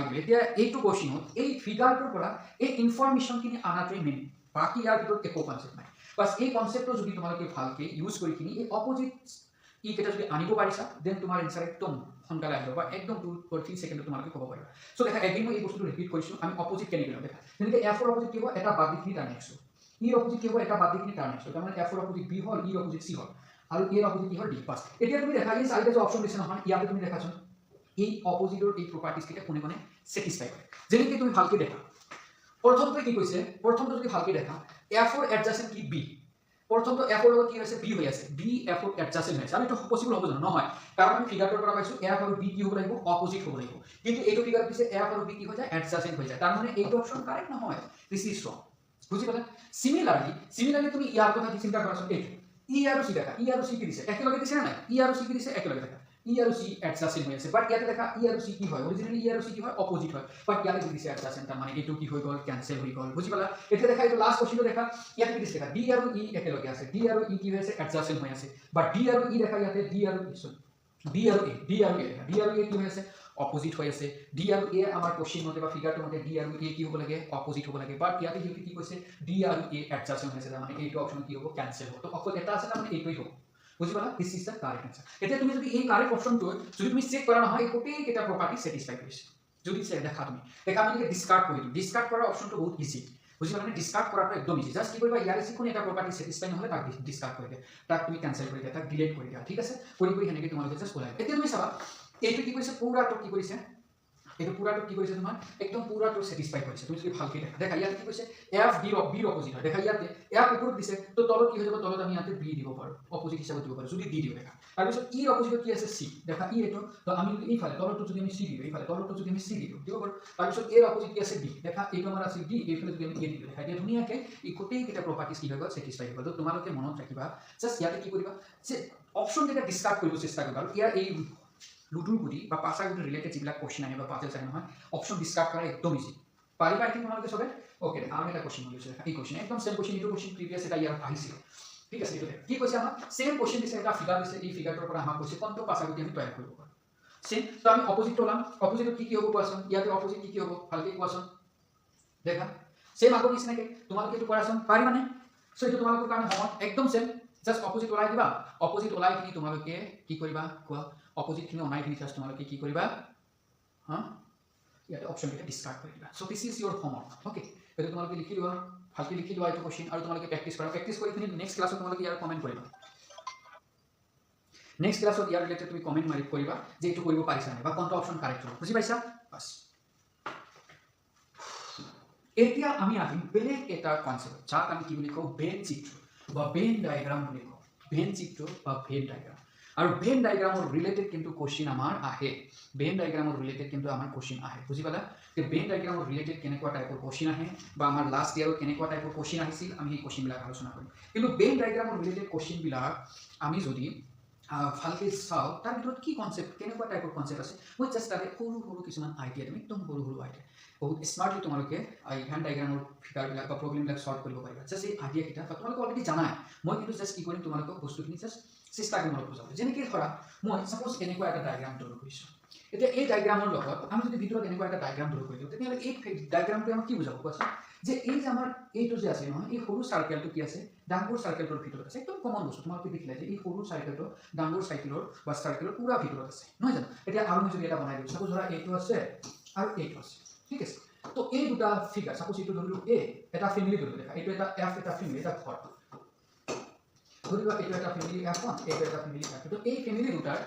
গ'লো এতিয়া এইটো কোশ্চেনত এই ফিগাৰটোৰ পৰা এই ইনফৰমেশনখিনি আনাটোই মেইন বাকি ইয়াৰ ভিতৰত একো কনসেপ্ট নাই বাস এই কনসেপ্টটো যদি তোমালোকে ভালকে ইউজ কৰি কিনি এই অপোজিট ইকেইটা যদি আনিব পাৰিছা দেন তোমাৰ এনসাৰ একদম সোনকালে আহিব বা একদম 2 or 3 সেকেন্ডত তোমালোকে ক'ব পাৰিবা সো দেখা এগেইন মই এই বস্তুটো ৰিপিট কৰিছো আমি অপোজিট কেনে দিলাম দেখা যেনেকৈ f ৰ অপোজিট কি হ'ব এটা বাদ দিখিনি টাৰ্ন x ই অপোজিট কি হ'ব এটা বাদ দিখিনি টাৰ্ন x তাৰমানে f ৰ অপোজিট b হ'ল ই অপোজিট c হ'ল আৰু a ৰ অপোজিট কি হ'ল d পাস এতিয়া তুমি দেখা এই চাৰিটা যে অপচন দিছে নহয় ইয়াতে তুমি দেখাচোন এই অপোজিটৰ এই প্ৰপাৰ্টিজ কেইটা কোনে কোনে স্যাটিসফাই কৰে যেনেকৈ তুমি ভালকে দেখা প্ৰথমতে কি কৈছে প্ৰথমতে যদি ভালকে দেখা f ৰ এডজাসেন্ট কি b প্ৰথমতে f ৰ লগত কি হৈছে b হৈ আছে b f ৰ এডজাসেন্ট হৈছে আৰু এটা পসিবল হ'ব জানো নহয় কাৰণ আমি ফিগাৰটোৰ পৰা পাইছো f আৰু b কি হ'ব লাগিব অপোজিট হ'ব লাগিব কিন্তু এইটো ফিগাৰ পিছে f আৰু b কি হৈ যায় এডজাসেন্ট হৈ যায় তাৰ মানে এইটো অপচন কাৰেক্ট নহয় দিস ইজ ৰং বুজি পালা সিমিলাৰলি তুমি ইয়াৰ কথা চিন্তা কৰাচোন এইটো ই আৰু c দেখা ই আৰু c কি দিছে একেলগে দিছে না নাই ই আৰু c কি দিছে একেলগে দেখা ই আৰু c এডজাসেন্ট হৈ আছে বাট ইয়াতে দেখা ই আৰু c কি হয় অৰিজিনালি ই আৰু c কি হয় অপোজিট হয় বাট ইয়াতে দিছে এডজাসেন্ট তাৰ মানে এইটো কি হৈ গ'ল ক্যান্সেল হৈ গ'ল বুজি পালা এতিয়া দেখা এইটো লাষ্ট কোশ্চনটো দেখা ইয়াতে কি দিছে দেখা d আৰু e একেলগে আছে d আৰু e কি হৈ আছে এডজাসেন্ট হৈ আছে বাট d আৰু e দেখা ইয়াতে d আৰু e b আৰু a d আৰু a d আৰু a কি হৈ আছে অপোজিট হৈ আছে d আৰু a আমাৰ কোশ্চন মতে বা ফিগাৰটো মতে d আৰু a কি হ'ব লাগে অপোজিট হ'ব লাগে বাট ইয়াতে কি কৈছে d আৰু a এডজাসেন্ট হৈছে তাৰ মানে এইটো অপচন কি হ'ব ক্যান্সেল হ'ব তো অকল এটা আছে তাৰ মানে এইটোই হ'ব বুজি পালা this is the correct answer এতিয়া তুমি যদি এই কারেক্ট অপশনটো যদি তুমি চেক কৰা নহয় কোটেই কেটা প্ৰপাৰ্টি স্যাটিসফাই কৰিছে যদি চেক দেখা তুমি আমি ডিসকাৰ্ড কৰি দিম ডিসকাৰ্ড কৰাৰ অপশনটো বহুত ইজি বুজি পালা মানে ডিসকাৰ্ড কৰাটো একদম ইজি জাস্ট কি কৰিবা ইয়াৰ যিকোনো এটা প্ৰপাৰ্টি স্যাটিসফাই নহলে তাক ডিসকাৰ্ড কৰি দিয়া তাক তুমি ক্যান্সেল কৰি দিয়া তাক ডিলিট কৰি দিয়া ঠিক আছে কৰি হেনেকে তোমালোকে জাস্ট ওলাই এতিয়া তুমি চাবা এইটো কি কৰিছে পুৰাটো কি কৰিছে এইটো পুৰাটো কি কৰিছে তোমাৰ একদম পুৰাটো স্যাটিসফাই কৰিছে তুমি যদি ভালকে দেখা ইয়াত কি কৈছে f d b ৰ অপোজিট হয় দেখা ইয়াতে f ওপৰত দিছে তো তলত কি হৈ যাব তলত আমি ইয়াতে b দিব পাৰো অপোজিট হিচাপে দিব পাৰো যদি d দিব দেখা তাৰ পিছত e ৰ অপোজিট কি আছে c দেখা ই এটো তো আমি যদি এই ফালে তলটো যদি আমি c দিও এই ফালে তলটো যদি আমি c দিব পাৰো তাৰ পিছত a ৰ অপোজিট কি আছে d দেখা এইটো আমাৰ আছে d এই ফালে যদি আমি a দিও দেখা এতিয়া ধুনীয়াকে এই কোটেই কেটা প্ৰপাৰ্টিজ কি হৈ গ'ল স্যাটিসফাই হৈ গ'ল তো তোমালোকে মনত ৰাখিবা জাস্ট ইয়াতে কি কৰিবা যে অপচন কেটা ডিসকাৰ্ড কৰিব চেষ্টা কৰিবা আৰু ইয়াৰ এই লুডুৰ গুটি বা পাঁচা গুটি ৰিলেটেড যিবিলাক কোশ্চেন আহে বা পাজল চাই নহয় অপশন ডিসকাৰ্ড কৰা একদম ইজি পাৰিবা আই থিংক তোমালোকে সবে ওকে আৰু এটা কোশ্চেন লৈছো এই কোশ্চেন একদম সেম কোশ্চেন এইটো কোশ্চেন প্ৰিভিয়াস এটা ইয়াৰ আহিছিল ঠিক আছে এইটো কি কৈছে আমাৰ সেম কোশ্চেন দিছে এটা ফিগাৰ দিছে এই ফিগাৰটোৰ পৰা আমাক কৈছে কোনটো পাঁচা গুটি আমি তৈয়াৰ কৰিব পাৰো সেম তো আমি অপোজিট ওলাম অপোজিট কি হ'ব কোৱাচোন ইয়াতে অপোজিট কি হ'ব ভালকে কোৱাচোন দেখা সেম আগৰ নিচিনাকে তোমালোকে এইটো কৰাচোন পাৰিবানে সো এইটো তোমালোকৰ কাৰণে হোমৱৰ্ক একদম সেম জাস্ট অপোজিট ওলাই দিবা অপোজিট ওলাই কিনি তোমালোকে কি কৰিবা কোৱা অপোজিট খিনি অনাই কিনি জাস্ট তোমালোকে কি কৰিবা হা ইয়াতে অপশন কেটা ডিসকাৰ্ড কৰি দিবা so this is your homework okay এটো তোমালোকে লিখি লোৱা ভালকে লিখি লোৱা এইটো কোশ্চেন আৰু তোমালোকে প্ৰেক্টিস কৰি কিনি নেক্সট ক্লাছত তোমালোকে ইয়াৰ কমেন্ট কৰিবা নেক্সট ক্লাছত ইয়াৰ ৰিলেটেড তুমি কমেন্ট মাৰি কৰিবা যে এইটো কৰিব পাৰিছা নে বা কোনটো অপশন কাৰেক্ট হ'ব বুজি পাইছা বাস এতিয়া আমি আহিম বেলেগ এটা কনসেপ্ট যাক আমি কি বুলি কওঁ ভেন চিত্ৰ বা ভেন ডায়াগ্ৰাম বুলি কওঁ ভেন চিত্ৰ বা ভেন ডায়াগ্ৰাম আৰু ভেন ডায়াগ্ৰামৰ ৰিলেটেড কিন্তু কোশ্চেন আমাৰ আহে ভেন ডায়াগ্ৰামৰ ৰিলেটেড কিন্তু আমাৰ কোশ্চেন আহে বুজি পালা যে ভেন ডায়াগ্ৰামৰ ৰিলেটেড কেনেকুৱা টাইপৰ কোশ্চেন আহে বা আমাৰ লাষ্ট ইয়াৰত কেনেকুৱা টাইপৰ কোশ্চেন আহিছিল আমি এই কোশ্চেনবিলাক আলোচনা কৰিম কিন্তু ভেন ডায়াগ্ৰামৰ ৰিলেটেড কোশ্চেনবিলাক আমি যদি ভালকে চাও তাৰ ভিতৰত কি কনসেপ্ট কেনেকুৱা টাইপৰ কনসেপ্ট আছে মই জাস্ট তাৰে সৰু কিছুমান আইডিয়া তুমি একদম সৰু আইডিয়া বহুত স্মাৰ্টলি তোমালোকে এই ভেন ডায়াগ্ৰামৰ ফিগাৰবিলাক বা প্ৰবলেমবিলাক সলভ কৰিব পাৰিবা জাস্ট এই আইডিয়া কিটা তোমালোকে অলৰেডি জানাই মই কিন্তু জাস্ট কি কৰিম তোমালোকক বস্তুখিনি জাস্ট চেষ্টা কৰিম অলপ বুজাবলৈ যেনেকৈ ধৰা মই সাপোজ এনেকুৱা এটা ডায়াগ্ৰাম ড্ৰ কৰিছোঁ এতিয়া এই ডায়াগ্ৰামৰ লগত আমি যদি ভিতৰত এনেকুৱা এটা ডায়াগ্ৰাম ড্ৰ কৰি দিওঁ তেতিয়াহ'লে এই ডায়াগ্ৰামটো আমাক কি বুজাব কোৱাচোন যে এই যে আমাৰ এইটো যে আছে নহয় এই সৰু সাৰ্কেলটো কি আছে ডাঙৰ সাৰ্কেলটোৰ ভিতৰত আছে একদম কমন বস্তু তোমালোকে দেখিলা যে এই সৰু সাৰ্কেলটো ডাঙৰ সাৰ্কেলৰ বা সাৰ্কেলৰ পুৰা ভিতৰত আছে নহয় জানো এতিয়া আৰু মই যদি এটা বনাই দিওঁ সাপোজ ধৰা এইটো আছে আৰু এইটো আছে ঠিক আছে তো এই দুটা ফিগাৰ সাপোজ এইটো ধৰিলো এ এটা ফ্যামিলি ধৰিলো দেখা এইটো এটা এফ এটা ফ্যামিলি এটা ঘৰ ধৰিবা এইটো এটা ফ্যামিলি F1 এইটো এটা ফ্যামিলি F2 তো এই ফ্যামিলি দুটাৰ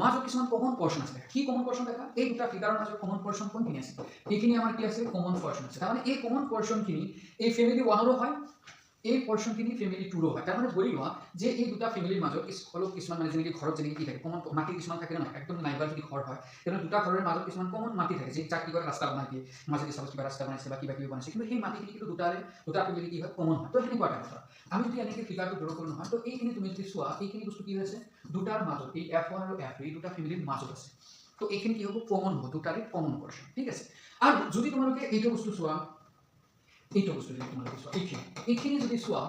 মাজত কিছুমান কমন পোৰ্শন আছে কি কমন পোৰ্শন দেখা এই দুটা ফিগাৰৰ মাজত কমন পোৰ্শন কোনখিনি আছে এইখিনি আমাৰ কি আছে কমন পোৰ্শন আছে তাৰ মানে এই কমন পোৰ্শনখিনি এই ফ্যামিলি 1ৰো হয় এই পোৰ্শনখিনি ফ্যামিলি 2ৰো হয় তাৰ মানে ধৰি লোৱা যে এই দুটা ফ্যামিলিৰ মাজত কিছুমান মানে যেনেকৈ ঘৰত যেনেকৈ কি থাকে কমন মাটি কিছুমান থাকে না একদম নাইবাৰ যদি ঘৰ হয় তেনে দুটা ঘৰৰ মাজত কিছুমান কমন মাটি থাকে যে যাক কি কৰে ৰাস্তা বনাই দিয়ে মাজে সাপোজ কিবা ৰাস্তা বনাইছে বা কিবা বনাইছে কিন্তু সেই মাটিখিনি কিন্তু দুটা ফ্যামিলি কি হয় কমন হয় তো সেনেকুৱা এটা কথা আমি যদি এনেকৈ ফিগাৰটো ড্ৰ কৰোঁ নহয় তো এইখিনি তুমি যদি চোৱা এইখিনি বস্তু কি হৈছে দুটাৰ মাজত এই F1 আৰু F2 এই দুটা ফ্যামিলিৰ মাজত আছে তো এইখিনি কি হ'ব কমন হ'ব দুটাৰে কমন পোৰ্শন ঠিক আছে আৰু যদি তোমালোকে এইটো বস্তু চোৱা এইটো বস্তু যদি তোমালোকে চোৱা এইখিনি যদি চোৱা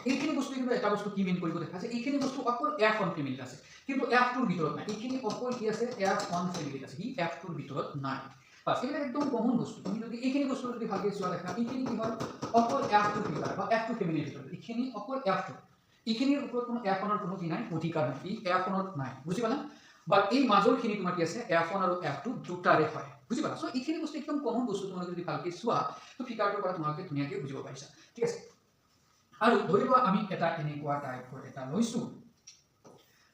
এইখিনি বস্তু কিন্তু এটা বস্তু কি মেইন কৰিব দেখা আছে এইখিনি বস্তু অকল F1 ফ্যামিলিত আছে কিন্তু F2 ৰ ভিতৰত নাই এইখিনি অকল কি আছে F1 ফ্যামিলিত আছে কি F2 ৰ ভিতৰত নাই বাস এইবিলাক একদম কমন বস্তু তুমি যদি এইখিনি বস্তু যদি ভালকৈ চোৱা দেখা এইখিনি কি হয় অকল F2 ফিগাৰ বা F2 ফেমিলিৰ ভিতৰত এইখিনি অকল F2 এইখিনিৰ ওপৰত কোনো F1ৰ কোনো কি নাই অধিকাৰ নাই ই F1ৰ নাই বুজি পালা বাট এই মাজৰখিনি তোমাৰ কি আছে F1 আৰু F2 দুটাৰে হয় বুজি পালা সো এইখিনি বস্তু একদম কমন বস্তু তোমালোকে যদি ভালকৈ চোৱা তো ফিগাৰটোৰ পৰা তোমালোকে ধুনীয়াকৈ বুজিব পাৰিছা ঠিক আছে আৰু ধৰি লোৱা আমি এটা এনেকুৱা টাইপৰ এটা লৈছো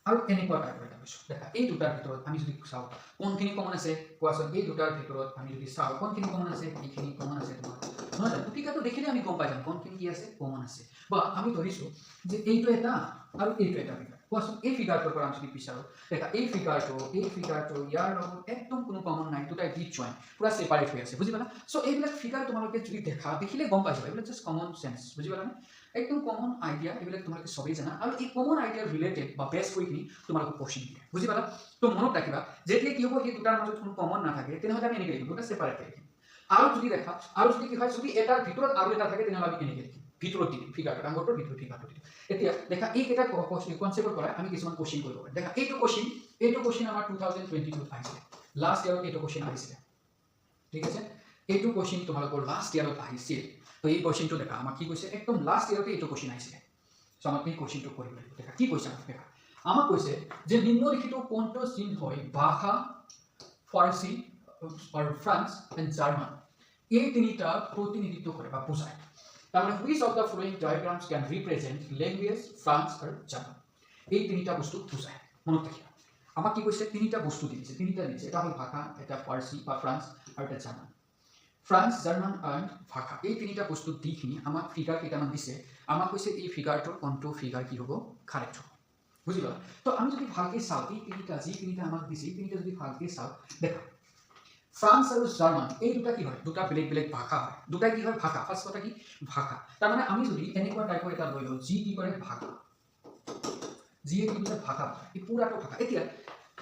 আৰু এনেকুৱা টাইপৰ এটা লৈছো দেখা এই দুটাৰ ভিতৰত আমি যদি চাওঁ কোনখিনি কমন আছে কোৱাচোন এই দুটাৰ ভিতৰত আমি যদি চাওঁ কোনখিনি কমন আছে এইখিনি কমন আছে তোমাৰ নহয় জানো ফিগাৰটো দেখিলে আমি গম পাই যাম কোনখিনি কি আছে কমন আছে বা আমি ধৰিছো যে এইটো এটা আৰু এইটো এটা ফিগাৰ কোৱাচোন এই ফিগাৰটোৰ পৰা আমি যদি বিচাৰো দেখা এই ফিগাৰটো ইয়াৰ লগত একদম কোনো কমন নাই দুটাই ডিপ জয়েন্ট পুৰা সেপাৰেট হৈ আছে বুজি পালা সো এইবিলাক ফিগাৰ তোমালোকে যদি দেখা দেখিলে গম পাই যাবা এইবিলাক জাস্ট কমন সেন্স বুজি পালা নে একদম কমন আইডিয়া এইবিলাক তোমালোকে সবেই জানা আৰু এই কমন আইডিয়াৰ ৰিলেটেড বা বেস কৰি কিনি তোমালোকক কোশ্চেন দিয়ে বুজি পালা তো মনত ৰাখিবা যেতিয়া কি হ'ব এই দুটাৰ মাজত কোনো কমন নাথাকে তেনেহ'লে আমি এনেকৈ লিখিম দুটা সেপাৰেট লিখিম আৰু যদি দেখা আৰু যদি কি হয় যদি এটাৰ ভিতৰত আৰু এটা থাকে তেনেহ'লে আমি এনেকৈ লিখিম ভিতৰত দিম ফিগাৰটো ডাঙৰটোৰ ভিতৰত ফিগাৰটো দিম এতিয়া দেখা এই কেইটা কনসেপ্টৰ পৰা আমি কিছুমান কোশ্চেন কৰিব পাৰিম দেখা এইটো কোশ্চেন আমাৰ 2022 আহিছে লাষ্ট ইয়াৰত এইটো কোশ্চেন আহিছে ঠিক আছে এইটো কোশ্চেন তোমালোকৰ লাষ্ট ইয়াৰত আহিছিল তো এই কোশ্চেনটো দেখা আমাক কি কৈছে একদম লাষ্ট ইয়াৰতে এইটো কোশ্চেন আহিছে সো আমাক এই কোশ্চেনটো কৰিব লাগিব দেখা কি কৈছে আমাক দেখা আমাক কৈছে যে নিম্নলিখিত কোনটো চিন হয় ভাষা ফাৰ্সি আৰু ফ্ৰান্স এণ্ড জাৰ্মান এই তিনিটা প্ৰতিনিধিত্ব কৰে বা বুজায় তাৰমানে which of the following diagrams can represent language France আৰু জাৰ্মান এই তিনিটা বস্তু বুজায় মনত ৰাখিবা আমাক কি কৈছে তিনিটা বস্তু দিছে এটা হ'ল ভাষা এটা ফাৰ্সি বা ফ্ৰান্স আৰু এটা জাৰ্মান ফ্ৰান্স জাৰ্মান এণ্ড ভাষা এই তিনিটা বস্তু দিখিনি আমাক ফিগাৰ কেইটামান দিছে আমাক কৈছে এই ফিগাৰটোৰ কোনটো ফিগাৰ কি হ'ব কাৰেক্ট হ'ব বুজিলা তো আমি যদি ভালকৈ চাওঁ এই তিনিটা আমাক দিছে এই তিনিটা যদি ভালকৈ চাওঁ দেখা ফ্ৰান্স আৰু জাৰ্মান এই দুটা কি হয় দুটা বেলেগ বেলেগ ভাষা হয় দুটাই কি হয় ভাষা ফাৰ্ষ্ট কথা কি ভাষা তাৰমানে আমি যদি এনেকুৱা টাইপৰ এটা লৈ লওঁ যি কি কৰে ভাষা যিয়ে কি কৰে ভাষা এই পুৰাটো ভাষা এতিয়া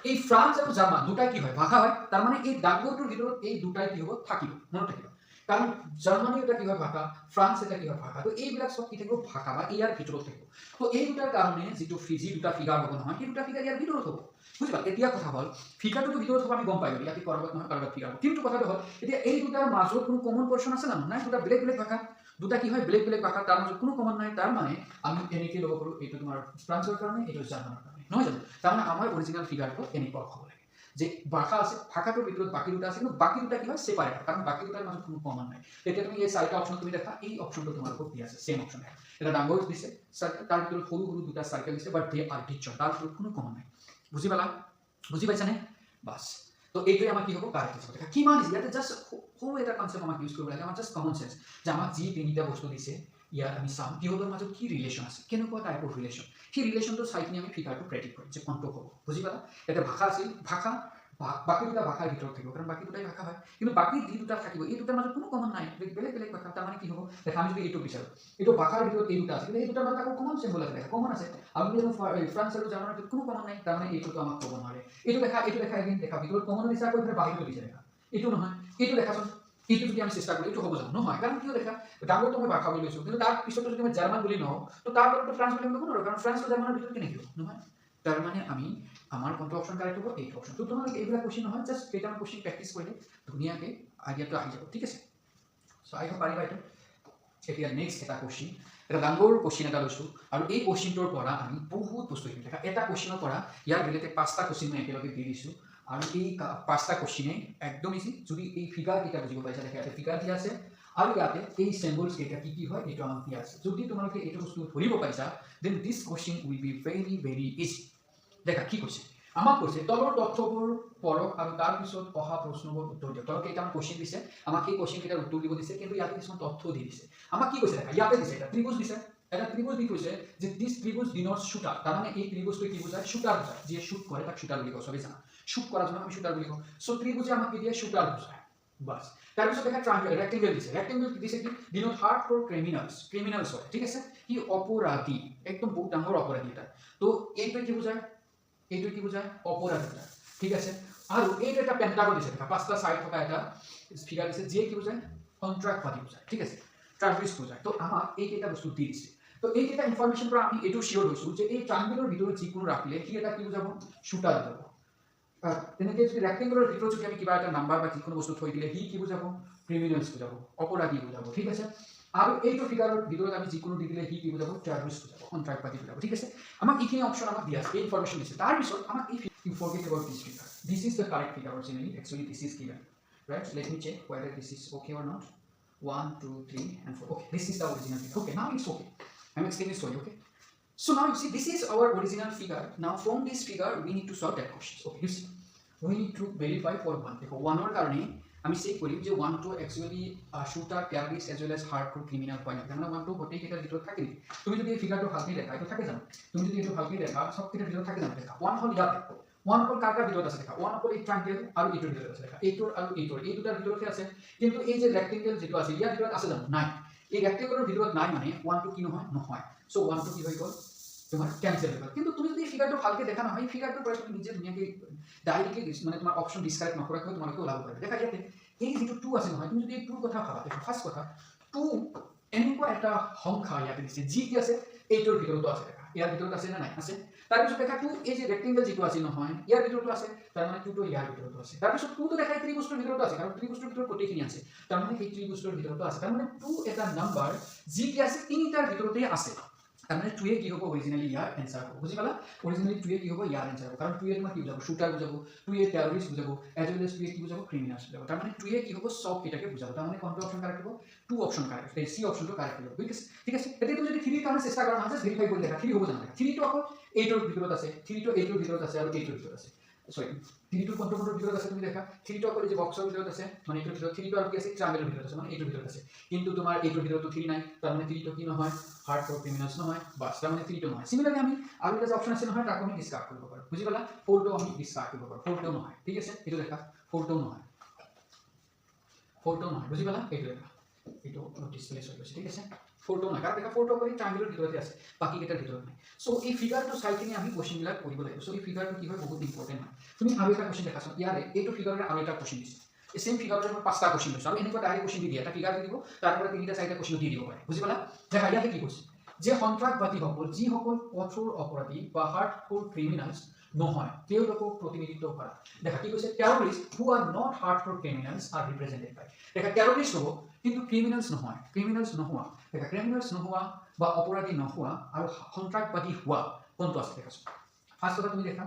এই ফ্ৰান্স আৰু জাৰ্মান দুটাই কি হয় ভাষা হয় তাৰমানে এই ডাঙৰটোৰ ভিতৰত এই দুটাই কি হ'ব থাকিব মনত ৰাখিবা কাৰণ জাৰ্মানী এটা কি হয় ভাষা ফ্ৰান্স এটা কি হয় ভাষা তো এইবিলাক সব কি থাকিব ভাষা বা ইয়াৰ ভিতৰত থাকিব তো এই দুটাৰ কাৰণে যিটো দুটা ফিগাৰ হ'ব নহয় সেই দুটা ফিগাৰ ইয়াৰ ভিতৰত হ'ব বুজিবা এতিয়া কথা হ'ল ফিগাৰটো ভিতৰত হ'ব আমি গম পাই গ'লো ইয়াতে কৰবাত নহয় কৰবাত ফিগাৰ কিন্তু কথাটো হ'ল এতিয়া এই দুটাৰ মাজত কোনো কমন পৰ্চন আছে জানো নাই দুটা বেলেগ বেলেগ ভাষা দুটা কি হয় বেলেগ বেলেগ ভাষা তাৰ মাজত কোনো কমন নাই তাৰ মানে আমি এনেকৈ ল'ব পাৰোঁ এইটো তোমাৰ ফ্ৰান্সৰ কাৰণে এইটো জাৰ্মানৰ কাৰণে নহয় জানো তাৰমানে আমাৰ অৰিজিনেল ফিগাৰটো এনেকুৱা হ'ব লাগে যে ভাষা আছে ভাষাটোৰ ভিতৰত বাকি দুটা আছে কিন্তু বাকি দুটা কি হয় সেপাৰেট কাৰণ বাকি দুটাৰ মাজত কোনো কমন নাই তেতিয়া তুমি এই চাৰিটা অপচন তুমি দেখা এই অপচনটো তোমালোকক দিয়া আছে সেম অপচন এটা ডাঙৰ দিছে তাৰ ভিতৰত সৰু সৰু দুটা সাৰ্কেল দিছে বাট দে আৰ ডিফাৰেন্ট তাৰ ভিতৰত কোনো কমন নাই বুজি পালা বুজি পাইছানে বাস তো এইটোৱে আমাক কি হ'ব কাৰেক্ট হ'ব দেখা কিমান ইজি ইয়াতে জাষ্ট সৰু এটা কনসেপ্ট আমাক ইউজ কৰিব লাগে আমাৰ জাষ্ট কমন সেন্স যে আমাক যি তিনিটা বস্তু দিছে ইয়াত আমি চাম কিহঁতৰ মাজত কি ৰিলেশ্যন আছে কেনেকুৱা টাইপৰ ৰিলেশ্যন সেই ৰিলেশ্যনটো চাই কিনে আমি ফিগাৰটো প্ৰেডিক্ট কৰিম যে কোনটো হ'ব বুজি পালা এতিয়া ভাষা আছিল ভাষা বাকি দুটা ভাষাৰ ভিতৰত থাকিব কাৰণ বাকি দুটাই ভাষা হয় কিন্তু বাকি যি দুটা থাকিব এই দুটাৰ মাজত কোনো কমন নাই বেলেগ বেলেগ ভাষা তাৰমানে কি হ'ব দেখা আমি যদি এইটো বিচাৰোঁ এইটো ভাষাৰ ভিতৰত এই দুটা আছে কিন্তু এই দুটাৰ মাজত আকৌ কমন চিম্বল আছে দেখা কমন আছে আমি যদি ফ্ৰান্স আৰু জাৰ্মানৰ ভিতৰত কোনো কমন নাই তাৰমানে এইটোতো আমাক ক'ব নোৱাৰে এইটো দেখা এদিন দেখা ভিতৰত কমন দিছে আকৌ এইফালে বাহিৰটো দিছে দেখা এইটো নহয় এইটো দেখাচোন এইটো যদি আমি চেষ্টা কৰোঁ এইটো হ'ব জানো নহয় কাৰণ কিয় দেখা ডাঙৰটো মই ভাষা বুলি লৈছোঁ কিন্তু তাৰ পিছতো যদি মই জাৰ্মান বুলি নহওঁ তো তাৰ লগতো ফ্ৰান্স বুলি ক'ব নোৱাৰোঁ কাৰণ ফ্ৰান্স আৰু জাৰ্মানৰ ভিতৰত কেনেকৈ হ'ব নহয় তাৰ মানে আমি আমাৰ কোনটো অপচন কাৰেক্ট হ'ব এইটো অপচন তো তোমালোকে এইবিলাক কোশ্চেন নহয় জাষ্ট কেইটামান কোশ্চেন প্ৰেক্টিছ কৰিলে ধুনীয়াকৈ আইডিয়াটো আহি যাব ঠিক আছে চ' আহিব পাৰিবা এইটো এতিয়া নেক্সট এটা কোশ্চেন এটা ডাঙৰ কোশ্চেন এটা লৈছোঁ আৰু এই কোশ্চেনটোৰ পৰা আমি বহুত বস্তু শিকিম দেখা এটা কোশ্চেনৰ পৰা ইয়াৰ ৰিলেটেড 5টা কোশ্চেন মই একেলগে দি দিছোঁ আৰু এই 5টা কোশ্চেনে একদম ইজি যদি এই ফিগাৰ কেইটা বুজিব পাৰিছা দেখা ইয়াতে ফিগাৰ দিয়া আছে আৰু ইয়াতে এই চিম্বলছ কেইটা কি হয় এইটো আমাক দিয়া আছে যদি তোমালোকে এইটো বস্তু ধৰিব পাৰিছা then this question will be very very easy দেখা কি কৈছে আমাক কৈছে তলৰ তথ্যবোৰ পঢ়ক আৰু তাৰ পিছত অহা প্ৰশ্নবোৰ উত্তৰ দিয়ক তলৰ কেইটামান কোশ্চেন দিছে আমাক এই কোশ্চেন কেইটাৰ উত্তৰ দিব দিছে কিন্তু ইয়াতে কিছুমান তথ্য দি দিছে আমাক কি কৈছে দেখা ইয়াতে দিছে এটা ত্ৰিভুজ দিছে এটা ত্ৰিভুজ দি কৈছে যে দিছ ত্ৰিভুজ ডিনটস শুটাৰ তাৰমানে এই ত্ৰিভুজটো কি বুজায় শুটাৰ বুজায় যিয়ে শুট কৰে তাক শুটাৰ বুলি কয় সবেই জানা শুট কৰাৰ জন্য আমি শুটাৰ বুলি কওঁ সো ত্ৰিভুজে আমাক কি দিয়ে শুটাৰ বুজায় বাস তাৰপিছত দেখা ট্ৰায়াঙ্গেল ৰেক্টেঙ্গেল দিছে কি ডিনোট হাৰ্ট ফৰ ক্ৰিমিনালছ হয় ঠিক আছে কি অপৰাধী একদম বহুত ডাঙৰ অপৰাধী এটা তো এইটো কি বুজায় এইটো কি বুজায় অপৰাধী ঠিক আছে আৰু এইটো এটা পেন্টাগন দিছে দেখা 5টা সাইড থকা এটা ফিগাৰ দিছে যে কি বুজায় কন্ট্ৰাক্টবাদী বুজায় ঠিক আছে ট্ৰাভিছ বুজায় তো আমাক এই কেইটা বস্তু দি দিছে তো এই কেইটা ইনফৰমেশ্যন পৰা আমি এইটো শিওৰ হৈছোঁ যে এই ট্ৰায়াঙ্গেলৰ ভিতৰত যিকোনো ৰাখিলে সি এটা কি বুজাব শুটাৰ বুজাব তেনেকৈ যদি ৰেক্টেংগুলাৰ ভিতৰত যদি আমি কিবা এটা নাম্বাৰ বা যিকোনো বস্তু থৈ দিলে সি কি বুজাব ক্ৰিমিনেলছ বুজাব অপৰাধী বুজাব ঠিক আছে আৰু এইটো ফিগাৰৰ ভিতৰত আমি যিকোনো দি দিলে সি কি বুজাব টেৰৰিষ্ট বুজাব সন্ত্ৰাসবাদী বুজাব ঠিক আছে আমাক এইখিনি অপশ্যন আমাক দিয়া আছে এই ইনফৰমেশ্যন দিছে তাৰপিছত আমাক এই you forget about this figure this is the correct figure originally actually this is given right let me check whether this is okay or not 1 2 3 and 4 okay this is the original figure okay now it's okay I'm explaining the story okay so now you see this is our original figure now from this figure we need to solve that question okay you see we need to verify for 1 দেখো 1 এর কারণে আমি চেক করি যে 1 to actually shooter terrorist as well as hardcore criminal হয় না মানে 1 to গোটেই কেটার ভিতর থাকে তুমি যদি এই ফিগারটো ভালকৈ দেখা এটা থাকে জানো তুমি যদি এটো ভালকৈ দেখা সব কেটার ভিতর থাকে জানো দেখা 1 হল ইয়াতে 1 অকল কার ভিতৰত আছে দেখা 1 অকল এই ট্ৰায়াঙ্গেল আৰু এইটোৰ ভিতৰত আছে দেখা এইটোৰ আৰু এইটোৰ এই দুটাৰ ভিতৰতে আছে কিন্তু এই যে ৰেক্টেংগল যেটো আছে ইয়াৰ ভিতৰত আছে জানো নাই এই ৰেক্টেংগলৰ ভিতৰত নাই মানে 1 to কি নহয় নহয় সো 1 to কি হৈ গল তোমার ক্যান্সেল হয়ে গেল কিন্তু তুমি যদি ফিগারটো ভালকে দেখা না হয় ফিগাৰটোৰ পৰা তুমি নিজে দুনিয়াকে ডাইৰেক্টলি মানে তোমাৰ অপশন ডিসক্ৰাইব নকৰাকৈ তোমালোকে ওলাব পাৰিবা দেখা ইয়াতে এই যেটো 2 আছে নহয় তুমি যদি এই 2 কথা ভাবা দেখো ফার্স্ট কথা 2 এনেকুৱা এটা সংখ্যা ইয়াতে দিছে যি কি আছে এইটোৰ ভিতৰতো আছে দেখা ইয়াৰ ভিতৰত আছে না নাই আছে তাৰপিছত দেখা 2 এই যে ৰেক্টেংগল যেটো আছে নহয় ইয়াৰ ভিতৰতো আছে তাৰ মানে 2 তো ইয়াৰ ভিতৰতো আছে তাৰপিছত 2 তো দেখাই ত্ৰিভুজৰ ভিতৰতো আছে কাৰণ ত্ৰিভুজৰ ভিতৰত গোটেইখিনি আছে তাৰ মানে এই ত্ৰিভুজৰ ভিতৰতো আছে তাৰ মানে 2 এটা নাম্বাৰ যি কি আছে তিনিটাৰ ভিতৰতে আছে তাহলে 2 এ কি হবে অরিজিনালি ইয়ার आंसर হবে বুঝি পালা অরিজিনালি 2 এ কি হবে ইয়ার आंसर হবে কারণ 2 এ তোমার কি বুঝাবো শুটার বুঝাবো 2 এ টেররিস্ট বুঝাবো এজ ওয়েল এজ 2 এ কি বুঝাবো ক্রিমিনালস বুঝাবো তার মানে 2 এ কি হবে সব এটাকে বুঝাবো তার মানে কোনটা অপশন কারেক্ট হবে 2 অপশন কারেক্ট এই সি অপশনটো কারেক্ট হবে ঠিক আছে এটা তুমি যদি 3 এর কারণে চেষ্টা করো না জাস্ট ভেরিফাই করে দেখা 3 হবে জানা 3 তো অকল 8 এর ভিতৰত আছে 3 তো 8 এৰ ভিতৰত আছে আৰু 8 এৰ ভিতৰত আছে সৰি 3 তো কোনটা ভিতৰত আছে তুমি দেখা 3 তো অকল যে বক্সৰ ভিতৰত আছে মানে এটাৰ ভিতৰত 3 তো আৰু কি আছে ট্ৰায়াঙ্গেলৰ ভিতৰত আছে মানে 8 এৰ ভিতৰত আছে কিন্তু তোমাৰ 8 এৰ ভিতৰত তো 3 নাই তার মানে 3 তো কি নহয় হার্ডকোর ক্রিমিনালস নহয় বাস তার মানে 3 তো নহয় সিমিলারলি আমি আৰু এটা অপশন আছে নহয় তাকো আমি ডিসকাৰ্ড কৰিব পাৰো বুজি পালা 4 তো আমি ডিসকাৰ্ড কৰিব পাৰো 4 তো নহয় ঠিক আছে এটো দেখা 4 তো নহয় বুজি পালা এটো দেখা এটো ডিসপ্লে হৈ গৈছে ঠিক আছে 4 তো নহয় কাৰণ দেখা 4 তো কৰি ট্ৰায়াঙ্গেলৰ ভিতৰতে আছে বাকি কেটাৰ ভিতৰত নাই সো এই ফিগাৰটো চাই কিনে আমি কোশ্চেন বিলাক কৰিব লাগিব সো এই ফিগাৰটো কি হয় বহুত ইম্পৰ্টেন্ট হয় তুমি আৰু এটা কোশ্চেন দেখাছো ইয়াৰে এইটো ফিগাৰৰ আৰু এটা কোশ্চেন দিছে এই সেম ফিগাৰৰ মই পাঁচটা কোশ্চেন দিছো আৰু এনেকুৱা ডাইৰেক্ট কোশ্চেন দি দিয়া এটা ফিগাৰ দি দিব তাৰপৰা তিনিটা চাৰিটা কোশ্চেন দি দিব পাৰে বুজি পালা দেখা ইয়াতে কি কৈছে যে সন্ত্ৰাসবাদী সকল যিসকল কঠোৰ অপৰাধী বা হাৰ্ডকোৰ ক্ৰিমিনালস নহয় তেওঁলোকক প্ৰতিনিধিত্ব কৰা দেখা কি কৈছে terrorist who are not hardcore criminals are represented by দেখা টেৰৰিষ্ট হ'ব কিন্তু ক্ৰিমিনালস নহয় ক্ৰিমিনালস নোহোৱা দেখা ক্ৰিমিনালস নোহোৱা বা অপৰাধী নোহোৱা আৰু সন্ত্ৰাসবাদী হোৱা কোনটো আছে দেখাছো ফাৰ্স্ট কথা তুমি দেখা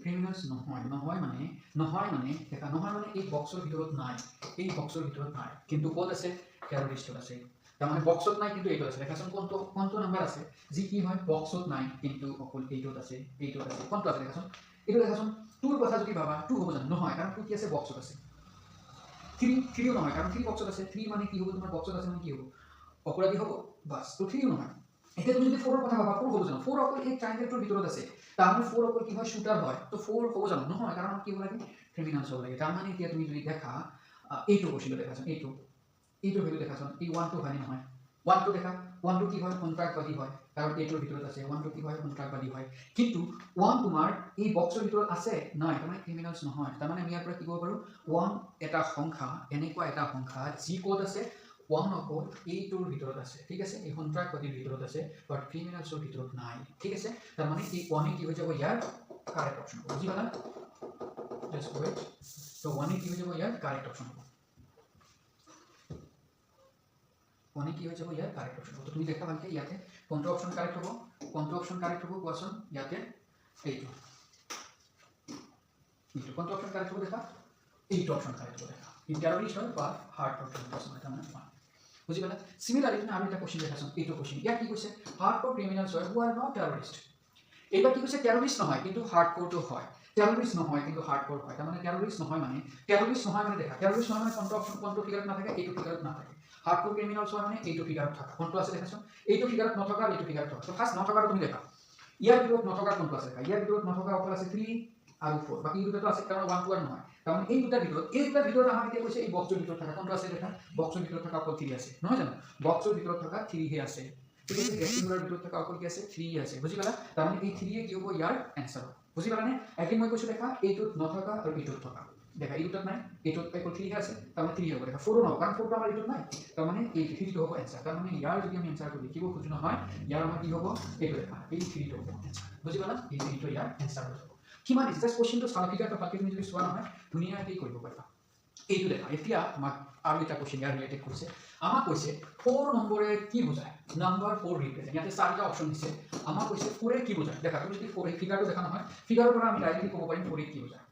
ক্ৰিমিনালস নহয় মানে দেখা নহয় মানে এই বক্সৰ ভিতৰত নাই এই বক্সৰ ভিতৰত নাই কিন্তু কোড আছে টেৰৰিষ্ট আছে তাৰ মানে বক্সত নাই কিন্তু এইটো আছে দেখাচোন কোনটো নাম্বাৰ আছে যি কি হয় বক্সত নাই কিন্তু অকল এইটোত আছে কোনটো আছে দেখাচোন এইটো দেখাচোন 2 ৰ কথা যদি ভাবা 2 হ'ব জানো নহয় কাৰণ 2 কি আছে বক্সত আছে 3 নহয় কাৰণ 3 বক্সত আছে 3 মানে কি হ'ব তোমাৰ বক্সত আছে মানে কি হ'ব অপৰাধী হ'ব বাস তো 3 নহয় এটা তুমি যদি 4 ৰ কথা ভাবা 4 হ'ব জানো 4 অকল এই ট্ৰায়াঙ্গেলটোৰ ভিতৰত আছে তাৰ মানে 4 অকল কি হয় শুটাৰ হয় তো 4 হ'ব জানো নহয় কাৰণ কি হ'ব লাগে ক্ৰিমিনালস হ'ব লাগে তাৰ মানে এতিয়া তুমি যদি দেখা এইটো কোশ্চেন দেখাচোন এইটো ভ্যালু দেখাচোন এই 1 2 হয় নহয় 1 2 দেখা 1 2 কি হয় সন্ত্ৰাসবাদী হয় কাৰণ এইটোৰ ভিতৰত আছে 1 2 কি হয় সন্ত্ৰাসবাদী হয় কিন্তু 1 তোমাৰ এই বক্সৰ ভিতৰত আছে নাই তাৰ মানে ক্ৰিমিনালস নহয় তাৰ মানে আমি ইয়াৰ পৰা কি কৰিব পাৰো 1 এটা সংখ্যা এনেকুৱা এটা সংখ্যা যি কোড আছে 1 অকল এইটোৰ ভিতৰত আছে ঠিক আছে এই সন্ত্ৰাসবাদীৰ ভিতৰত আছে বাট ক্ৰিমিনালসৰ ভিতৰত নাই ঠিক আছে তাৰ মানে এই 1 কি হৈ যাব ইয়াৰ কারেক্ট অপশন বুঝি পালা জাস্ট ওয়েট তো 1 কি হৈ যাব ইয়াৰ কাৰেক্ট অপশন হ'ব 1 কি হৈ যাব ইয়াৰ কারেক্ট অপশন হ'ব তো তুমি দেখা ভালকে ইয়াতে কোনটো অপশন কারেক্ট হ'ব কোৱাচোন ইয়াতে এইটো কোনটো অপশন কারেক্ট হ'ব দেখা এইটো অপশন কারেক্ট হ'ব দেখা ই টেৰৰিষ্ট হয় বা হাৰ্ডকোৰ ক্ৰিমিনালস হয় তাৰ মানে বুঝি পালা সিমিলাৰলি তুমি আৰু এটা কোশ্চেন দেখাচোন এইটো কোশ্চেন ইয়াত কি কৈছে হাৰ্ডকোৰ ক্ৰিমিনালস হয় হু আৰ নট টেৰৰিষ্ট এইবাৰ কি কৈছে টেৰৰিষ্ট নহয় কিন্তু হাৰ্ডকোৰটো হয় টেৰৰিষ্ট নহয় কিন্তু হাৰ্ডকোৰ হয় তাৰ মানে টেৰৰিষ্ট নহয় মানে দেখা টেৰৰিষ্ট নহয় মানে কোনটো অপশন কোনটো ফিগাৰত নাথাকে এইটো ফিগাৰত নাথাকে হাৰ্ডকোৰ ক্ৰিমিনালস হয় মানে এইটো ফিগাৰত থকা কোনটো আছে দেখাচোন এইটো ফিগাৰত নথকা এইটো ফিগাৰত থকা তো ফাৰ্স্ট নথকাটো তুমি দেখা ইয়াৰ ভিতৰত নথকা কোনটো আছে দেখা ইয়াৰ ভিতৰত নথকা অকল আছে 3 আৰু 4 বাকি দুটো আছে কাৰণ 1 2 নহয় কাৰণ এই দুটাৰ ভিতৰত আমাক এতিয়া কৈছে এই বক্সৰ ভিতৰত থকা কোনটো আছে দেখা বক্সৰ ভিতৰত থকা অকল 3 আছে নহয় জানো বক্সৰ ভিতৰত থকা 3 হে আছে ঠিক আছে ৰেক্টেংগুলাৰ ভিতৰত থকা অকল কি আছে 3 আছে বুজি পালা তাৰ মানে এই 3 এ কি হ'ব ইয়াৰ आंसर বুজি পালা নে একদিন মই কৈছো দেখা এইটোত নথকা আৰু এইটোত থকা দেখা এই দুটাত নাই এইটোত অকল 3 আছে তাৰ মানে 3 হ'ব দেখা 4 নহয় কাৰণ 4 টো আমাৰ এইটোত নাই তাৰ মানে এই 3 টো হ'ব आंसर তাৰ মানে ইয়াৰ যদি আমি आंसर টো লিখিব খুজিছো নহয় ইয়াৰ আমাৰ কি হ'ব এইটো দেখা এই 3 টো হ'ব आंसर বুজি পালা এই 3 টো ইয়াৰ आंसर হ'ব কিমান ইজি জাষ্ট কোৱেশ্চনটো চাওঁ ফিগাৰটো ভালকৈ তুমি যদি চোৱা নহয় ধুনীয়াকৈ কৰিব পাৰিবা এইটো দেখা এতিয়া আমাক আৰু এটা কোৱেশ্চন ইয়াৰ ৰিলেটেড কৰিছে আমাক কৈছে 4 নম্বৰে কি বুজায় নাম্বাৰ 4 ৰিপ্ৰেজেন্ট ইয়াতে চাৰিটা অপচন দিছে আমাক কৈছে 4 এ কি বুজায় দেখা তুমি যদি 4 এ ফিগাৰটো দেখা নহয় ফিগাৰৰ পৰা আমি ডাইৰেক্টলি ক'ব পাৰিম 4 এ কি বুজায়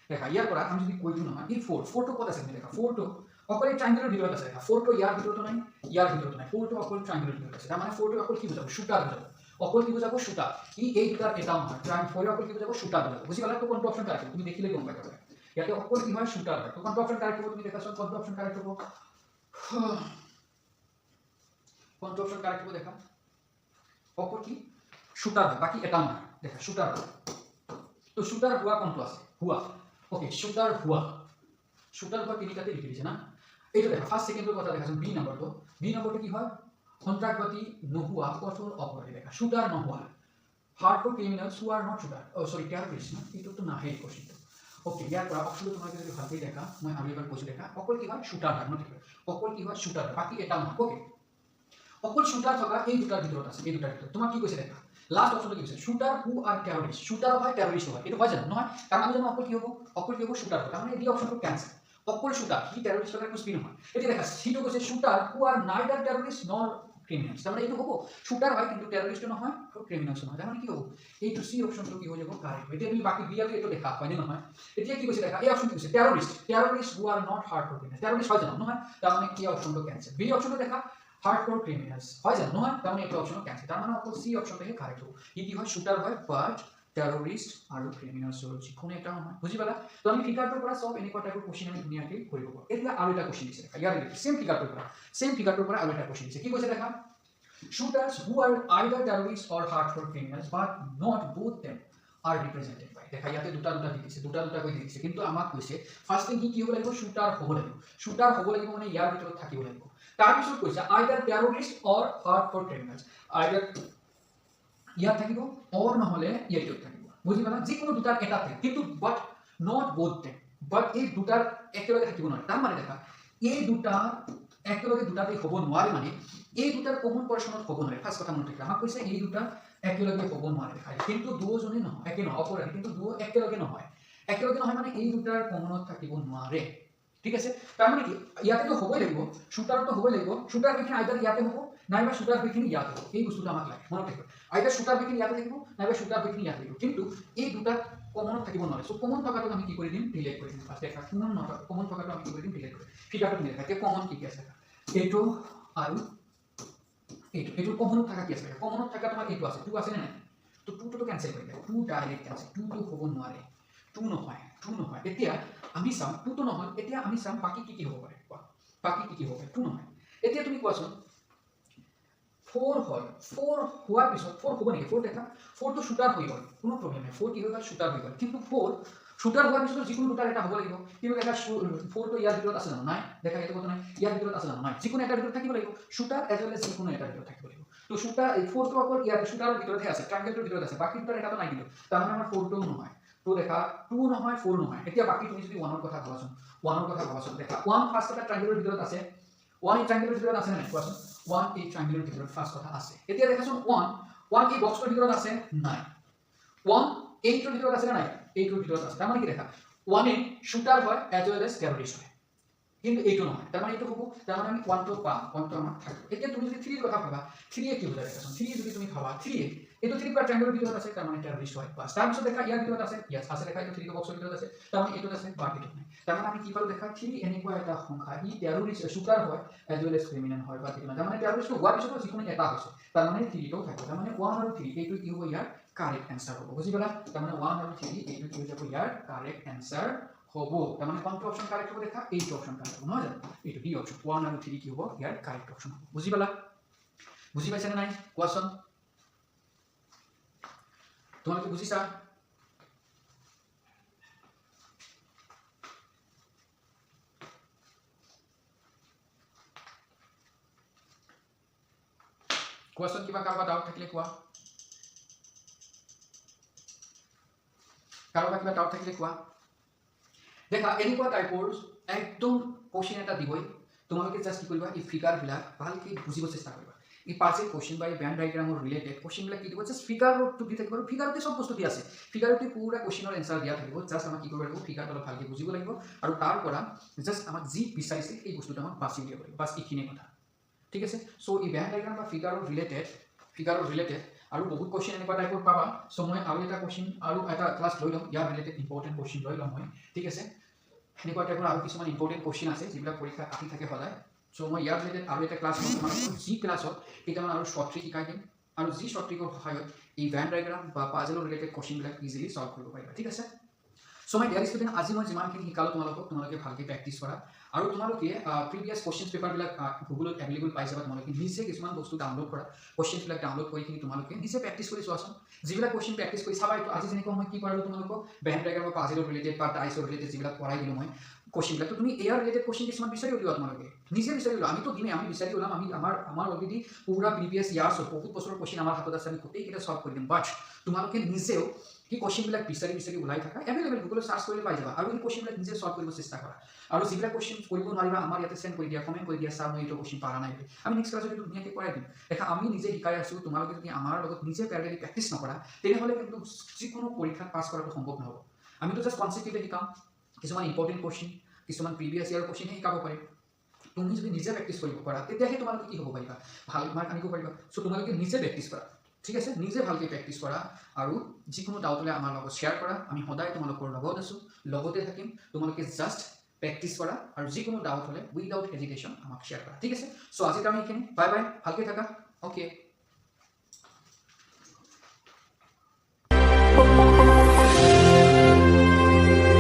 দেখা ইয়াৰ পৰা আমি যদি কৈ দিওঁ নহয় এই 4 টো ক'ত আছে দেখা 4 টো অকল এই ট্ৰায়াঙ্গেলৰ ভিতৰত আছে দেখা 4 টো ইয়াৰ ভিতৰতো নাই ইয়াৰ ভিতৰতো নাই 4 টো অকল ট্ৰায়াঙ্গেলৰ ভিতৰত আছে তাৰমানে 4 টো অকল কি বুজাব শুটাৰ বুজাব অকল কি বুজাব শুটাৰ ই এই দুটাৰ এটাও নহয় ট্ৰায়াঙ্গেল 4 অকল কি বুজাব শুটাৰ বুজাব বুজি পালা তো কোনটো অপচন কাৰেক্ট তুমি দেখিলে গম পাবা ইয়াতে অকল কি হয় শুটাৰ হয় তো কোনটো অপচন কাৰেক্ট হ'ব তুমি দেখাছোন কোনটো অপচন কাৰেক্ট হ'ব কোনটো অপচন কারেক্ট হবে দেখা অপর কি শুটার বাকি এটাও না দেখা শুটার তো শুটার হুয়া কোনটো আছে হুয়া ওকে শুটার হুয়া তিনিটাতে লিখি দিছে না এইটো দেখা ফার্স্ট সেকেন্ডৰ কথা দেখাছোন বি নম্বৰটো কি হয় সন্ত্ৰাসবাদী নোহোৱা কঠোৰ অপৰাধী দেখা শুটাৰ নোহোৱা হাৰ্ডকোৰ ক্ৰিমিনালস হু আৰ নট শুটাৰ সৰি টেৰৰিস্ট না এইটো নাহে কোশ্চেনটো ওকে ইয়াৰ পৰা অপচনটো তোমাক যদি ভালকৈ দেখা মই আৰু এবাৰ কৈছো দেখা অকল কি হয় শুটাৰ হয় নট অকল কি হয় শুটাৰ বাকি এটাও না ওকে অকল শুটাৰ থকা এই দুটাৰ ভিতৰত আছে এই দুটাৰ ভিতৰত তোমাক কি কৈছে দেখা লাষ্ট অপচনটো কি কৈছে শুটাৰ হু আৰ টেৰৰিস্ট শুটাৰ হয় টেৰৰিস্ট হয় এইটো হয় জানো নহয় কাৰণ আমি জানো অকল কি হ'ব শুটাৰ তাৰ মানে এই অপচনটো ক্যান্সেল অকল শুটাৰ কি টেৰৰিস্ট হয় কিছু নহয় এতিয়া দেখা সিটো কৈছে শুটাৰ হু আৰ নাইদাৰ টেৰৰিস্ট নৰ ক্ৰিমিনালস তাৰ মানে এইটো হ'ব শুটাৰ হয় কিন্তু টেৰৰিস্ট নহয় আৰু ক্ৰিমিনালস নহয় তাৰ মানে কি হ'ব এইটো সি অপচনটো কি হৈ যাব কাৰেক্ট এতিয়া তুমি বাকি বি আৰু এইটো দেখা হয়নে নহয় এতিয়া কি কৈছে দেখা এই অপচন কি কৈছে terrorist who are not hardcore ক্ৰিমিনালস টেৰৰিস্ট হয় জানো নহয় তাৰ মানে কি অপচনটো ক্যান্সেল বি অপচনটো দেখা হাৰ্ডকোৰ ক্ৰিমিনালস হয় জানো নহয় তাৰ মানে এইটো অপচন ক্যান্সেল তাৰ মানে অকল সি অপচনটোহে কাৰেক্ট হ'ব ই কি হয় শুটাৰ হয় বাট টেৰৰিস্ট আৰু ক্ৰিমিনালসৰ যিকোনো এটা নহয় বুজি পালা তো আমি ফিগাৰটোৰ পৰা সব এনেকুৱা টাইপৰ কোশ্চেন আমি ধুনীয়াকৈ কৰিব পাৰোঁ এতিয়া আৰু এটা কোশ্চেন দিছে ইয়াৰ সেম ফিগাৰটোৰ পৰা আৰু এটা কোশ্চেন দিছে কি কৈছে দেখা shooters who are either terrorists or hardcore criminals but not both them are represented by দেখা ইয়াতে দুটা কৈ দিছে কিন্তু আমাক কৈছে ফার্স্ট থিং কি হ'ব লাগিব শুটাৰ হ'ব লাগিব মানে ইয়াৰ ভিতৰত থাকিব লাগিব তাৰ পিছত কৈছে either terrorists or hardcore criminals either ইয়াত থাকিব or নহলে ইয়াত থাকিব বুজি পালা যিকোনো দুটাৰ এটা থাকে কিন্তু but not both them but এই দুটাৰ একেলগে থাকিব নোৱাৰে তাৰ মানে দেখা এই দুটাৰ একেলগে দুটাতে হ'ব নোৱাৰে মানে এই দুটাৰ কমন পৰচনত হ'ব নোৱাৰে ফাৰ্স্ট কথা মনত ৰাখিবা আমাক কৈছে এই দুটা একেলগে হ'ব নোৱাৰে দেখাই কিন্তু দুজনে নহয় একে নহয় অপৰাধী কিন্তু দুও একেলগে নহয় মানে এই দুটাৰ কমনত থাকিব নোৱাৰে ঠিক আছে তাৰ মানে কি ইয়াতে তো হ'বই লাগিব শুটাৰটো হ'বই লাগিব শুটাৰ বিখিনি আইদাৰ ইয়াতে হ'ব নাইবা শুটাৰ বিখিনি ইয়াতে হ'ব এই বস্তুটো আমাক লাগে মনত ৰাখিবা আইদাৰ শুটাৰ বিখিনি ইয়াতে থাকিব নাইবা শুটাৰ বিখিনি ইয়াতে থাকিব কিন্তু এই দুটা কমনত থাকিব নোৱাৰে সো কমন থকাটো আমি কি কৰি দিম ডিলিট কৰি দিম ফাৰ্স্ট দেখা কমন থকাটো আমি কি কৰি দিম ডিলিট কৰি ফিগাৰটো তুমি দেখা কমন কি আছে এইটো আৰু এইটো কমনত থাকা কি আছে কমনত থাকা তোমাৰ এইটো আছে 2 আছে নে নাই তো 2 টো ক্যান্সেল কৰি দিয়া 2 ডাইৰেক্ট ক্যান্সেল 2 টো হ'ব নোৱাৰে 2 নহয় এতিয়া আমি চাম 2 টো নহয় এতিয়া আমি চাম বাকি কি হ'ব পাৰে কোৱা বাকি কি হ'ব পাৰে 2 নহয় এতিয়া তুমি কোৱাচোন 4 হয় 4 হোৱাৰ পিছত 4 হ'ব নেকি 4 দেখা 4 টো শুটাৰ হৈ গ'ল কোনো প্ৰবলেম নাই 4 কি হৈ গ'ল শুটাৰ হৈ গ'ল কিন্তু 4 শুটাৰ হোৱাৰ পিছত যিকোনো দুটাৰ এটা হ'ব লাগিব কিন্তু এটা 4 টো ইয়াৰ ভিতৰত আছে জানো নাই দেখা এইটো কথা নাই ইয়াৰ ভিতৰত আছে জানো নাই যিকোনো এটা ভিতৰত থাকিব লাগিব শুটাৰ এজ ৱেল এজ যিকোনো এটা ভিতৰত থাকিব লাগিব তো শুটাৰ 4 টো অকল ইয়াৰ শুটাৰৰ ভিতৰতহে আছে ট্ৰায়াঙ্গেলটোৰ ভিতৰত আছে বাকি দুটাৰ এটাটো নাই কিন্তু তাৰ মানে আমাৰ 4 টো নহয় তো দেখা 2 নহয় 4 নহয় এতিয়া বাকি তুমি যদি 1 ৰ কথা ভাবাচোন দেখা 1 ফাৰ্স্ট এটা ট্ৰায়াঙ্গেলৰ ভিতৰত আছে 1 এই ট্ৰায়াঙ্গেলৰ ভিতৰত আছে নাই কোৱাচোন 1 এই ট্ৰায়াঙ্গেলৰ ভিতৰত ফাৰ্স্ট কথা আছে এতিয়া দেখাচোন 1 এই বক্সৰ ভিতৰত আছে নাই 1 এইটোৰ ভিতৰত আছে নাই এইটোৰ ভিতৰত আছে তাৰ মানে কি দেখা 1 এ শুটাৰ হয় এজ ৱেল এজ টেৰৰিস্ট হয় কিন্তু এইটো নহয় তাৰ মানে এইটো হ'ব তাৰ মানে আমি 1 টো পাম 1 টো আমাৰ থাকিব এতিয়া তুমি যদি 3 ৰ কথা ভাবা 3 এ কি বুজায় দেখাচোন 3 যদি তুমি ভাবা 3 এইটো 3 পৰা ট্ৰায়াঙ্গেলৰ ভিতৰত আছে তাৰ মানে টেৰৰিস্ট হয় বাস তাৰ পিছত দেখা ইয়াৰ ভিতৰত আছে ইয়াত আছে দেখা এইটো 3 টো বক্সৰ ভিতৰত আছে তাৰ মানে এইটোত আছে বাকিটো নাই তাৰ মানে আমি কি পালো দেখা 3 এনেকুৱা এটা সংখ্যা ই টেৰৰিস্ট শুটাৰ হয় এজ ৱেল এজ ক্ৰিমিনাল হয় বাকিটো নাই তাৰ মানে টেৰৰিস্ট হোৱাৰ পিছত যিকোনো এটা হৈছে তাৰ মানে 3 টো থাকিব তাৰ মানে 1 আৰু 3 এইটো কি হ'ব ইয়াৰ কাৰেক্ট आंसर হ'ব বুজি পালা তাৰ মানে 1 আৰু 3 এইটো কি হৈ যাব ইয়াৰ কাৰেক্ট आंसर হ'ব তাৰ মানে কোনটো অপচন কাৰেক্ট হ'ব দেখা এইটো অপচন কাৰেক্ট হ'ব নহয় জানো এইটো ডি অপচন 1 আৰু 3 কি হ'ব ইয়াৰ কাৰেক্ট অপচন হ'ব বুজি পালা বুজি পাইছা নে নাই কোৱাচোন তোমালোকে বুজিছা কোৱাচোন কিবা কাৰোবাৰ ডাউট থাকিলে কোৱা কাৰোবাৰ কিবা ডাউট থাকিলে কোৱা দেখা এনেকুৱা টাইপৰ একদম কোশ্চেন এটা দিবই তোমালোকে জাস্ট কি কৰিবা এই ফিগাৰ বিলাক ভালকৈ বুজিব চেষ্টা কৰিবা এই পাজেল কোশ্চেন বা এই ব্যান্ড ডায়াগ্ৰামৰ ৰিলেটেড কোশ্চেনবিলাক কি দিব জাষ্ট ফিগাৰটো দি থাকিব আৰু ফিগাৰতে চব বস্তু দি আছে ফিগাৰতে পুৰা কোশ্চেনৰ এনচাৰ দিয়া থাকিব জাষ্ট আমাক কি কৰিব লাগিব ফিগাৰটো অলপ ভালকৈ বুজিব লাগিব আৰু তাৰ পৰা জাষ্ট আমাক যি বিচাৰিছে সেই বস্তুটো আমাক বাছি উলিয়াব লাগিব বাছ এইখিনিয়ে কথা ঠিক আছে চ' এই ব্যান্ড ডায়াগ্ৰাম বা ফিগাৰৰ ৰিলেটেড আৰু বহুত কোশ্চেন এনেকুৱা টাইপৰ পাবা চ' মই আৰু এটা কোশ্চেন আৰু এটা ক্লাছ লৈ ল'ম ইয়াৰ ৰিলেটেড ইম্পৰ্টেণ্ট কোশ্চেন লৈ ল'ম মই ঠিক আছে এনেকুৱা টাইপৰ আৰু কিছুমান ইম্পৰ্টেণ্ট কোশ্চেন আছে যিবিলাক পৰীক্ষাত আহি থাকে সদায় চ' মই ইয়াৰ ৰিলেটেড আৰু এটা ক্লাছ ল'ম তোমালোকৰ যি ক্লাছত কেইটামান আৰু শ্বৰ্ট ট্ৰিক শিকাই দিম আৰু যি শ্বৰ্ট ট্ৰিকৰ সহায়ত এই ব্যান্ড ডায়াগ্ৰাম বা পাজেলৰ ৰিলেটেড কোশ্চেনবিলাক ইজিলি সলভ কৰিব পাৰিবা ঠিক আছে চ' মই ডিয়াৰ ষ্টুডেণ্ট আজি মই যিমানখিনি শিকালোঁ তোমালোকে ভালকৈ প্ৰেক্টিছ কৰা আৰু তোমালোকে প্ৰিভিয়াছ কুৱেশ্যন পেপাৰবিলাক গুগলত এভেইলেবল পাই যাবা তোমালোকে নিজে কিছুমান বস্তু ডাউনলোড কৰা কুৱেশ্যনবিলাক ডাউনলোড কৰি কিনি তোমালোকে নিজে প্ৰেক্টিছ কৰি চোৱাচোন যিবিলাক কুৱেশ্যন প্ৰেক্টিছ কৰি চাবা এইটো আজি যেনেকুৱা মই কি কৰালোঁ তোমালোকক ব্যান্ড ডায়াগ্ৰাম বা পাজেলৰ ৰিলেটেড বা টাইছৰ ৰিলেটেড যিবিলাক পঢ়াই দিলোঁ মই কোশ্চেনবিলাক তুমি এয়াৰ ৰিলেটেড কোশ্চেন কিছুমান বিচাৰি উলিওৱা তোমালোকে নিজে বিচাৰি ওলোৱা আমিতো দিমেই আমি বিচাৰি ওলাম আমি আমাৰ অলৰেডি পুৰা প্ৰিভিয়াছ ইয়াৰ্ছৰ বহুত বছৰৰ কোশ্চেন আমাৰ হাতত আছে আমি গোটেইকেইটা সলভ কৰি দিম বাট তোমালোকে নিজেও সেই কোশ্চেনবিলাক বিচাৰি ওলাই থাকা এভেইলেবল গুগলত চাৰ্চ কৰিলে পাই যাবা আৰু এই কোশ্চেনবিলাক নিজে সলভ কৰিব চেষ্টা কৰা আৰু যিবিলাক কোশ্চেন কৰিব নোৱাৰিবা আমাৰ ইয়াতে চেণ্ড কৰি দিয়া কমেণ্ট কৰি দিয়া ছাৰ মই এইটো কোশ্চেন পাৰা নাই আমি নেক্সট ক্লাছত এইটো ধুনীয়াকৈ কৰাই দিম দেখা আমি নিজে শিকাই আছোঁ তোমালোকে যদি আমাৰ লগত নিজে পেৰেলালি প্ৰেক্টিছ নকৰা তেনেহ'লে কিন্তু যিকোনো পৰীক্ষাত পাছ কৰাটো সম্ভৱ নহ'ব আমিতো জাষ্ট কনচেপ্টকেইটা শিকাম কিছুমান ইম্পৰ্টেণ্ট কোশ্চেন কিছুমান প্ৰিভিয়াছ ইয়াৰ কোশ্চেনহে শিকাব পাৰিম তুমি যদি নিজে প্ৰেক্টিছ কৰিব পাৰা তেতিয়াহে তোমালোকে কি হ'ব পাৰিবা ভাল মাৰ্ক আনিব পাৰিবা চ' তোমালোকে নিজে প্ৰেক্টিছ কৰা ঠিক আছে নিজে ভালকৈ প্ৰেক্টিছ কৰা আৰু যিকোনো ডাউট হ'লে আমাৰ লগত শ্বেয়াৰ কৰা আমি সদায় তোমালোকৰ লগত আছোঁ লগতে থাকিম তোমালোকে জাষ্ট প্ৰেক্টিছ কৰা আৰু যিকোনো ডাউট হ'লে উইদাউট হেজিটেশ্যন আমাক শ্বেয়াৰ কৰা ঠিক আছে চ' আজিৰ কাৰণে এইখিনি বাই বাই ভালকৈ থাকা অ'কে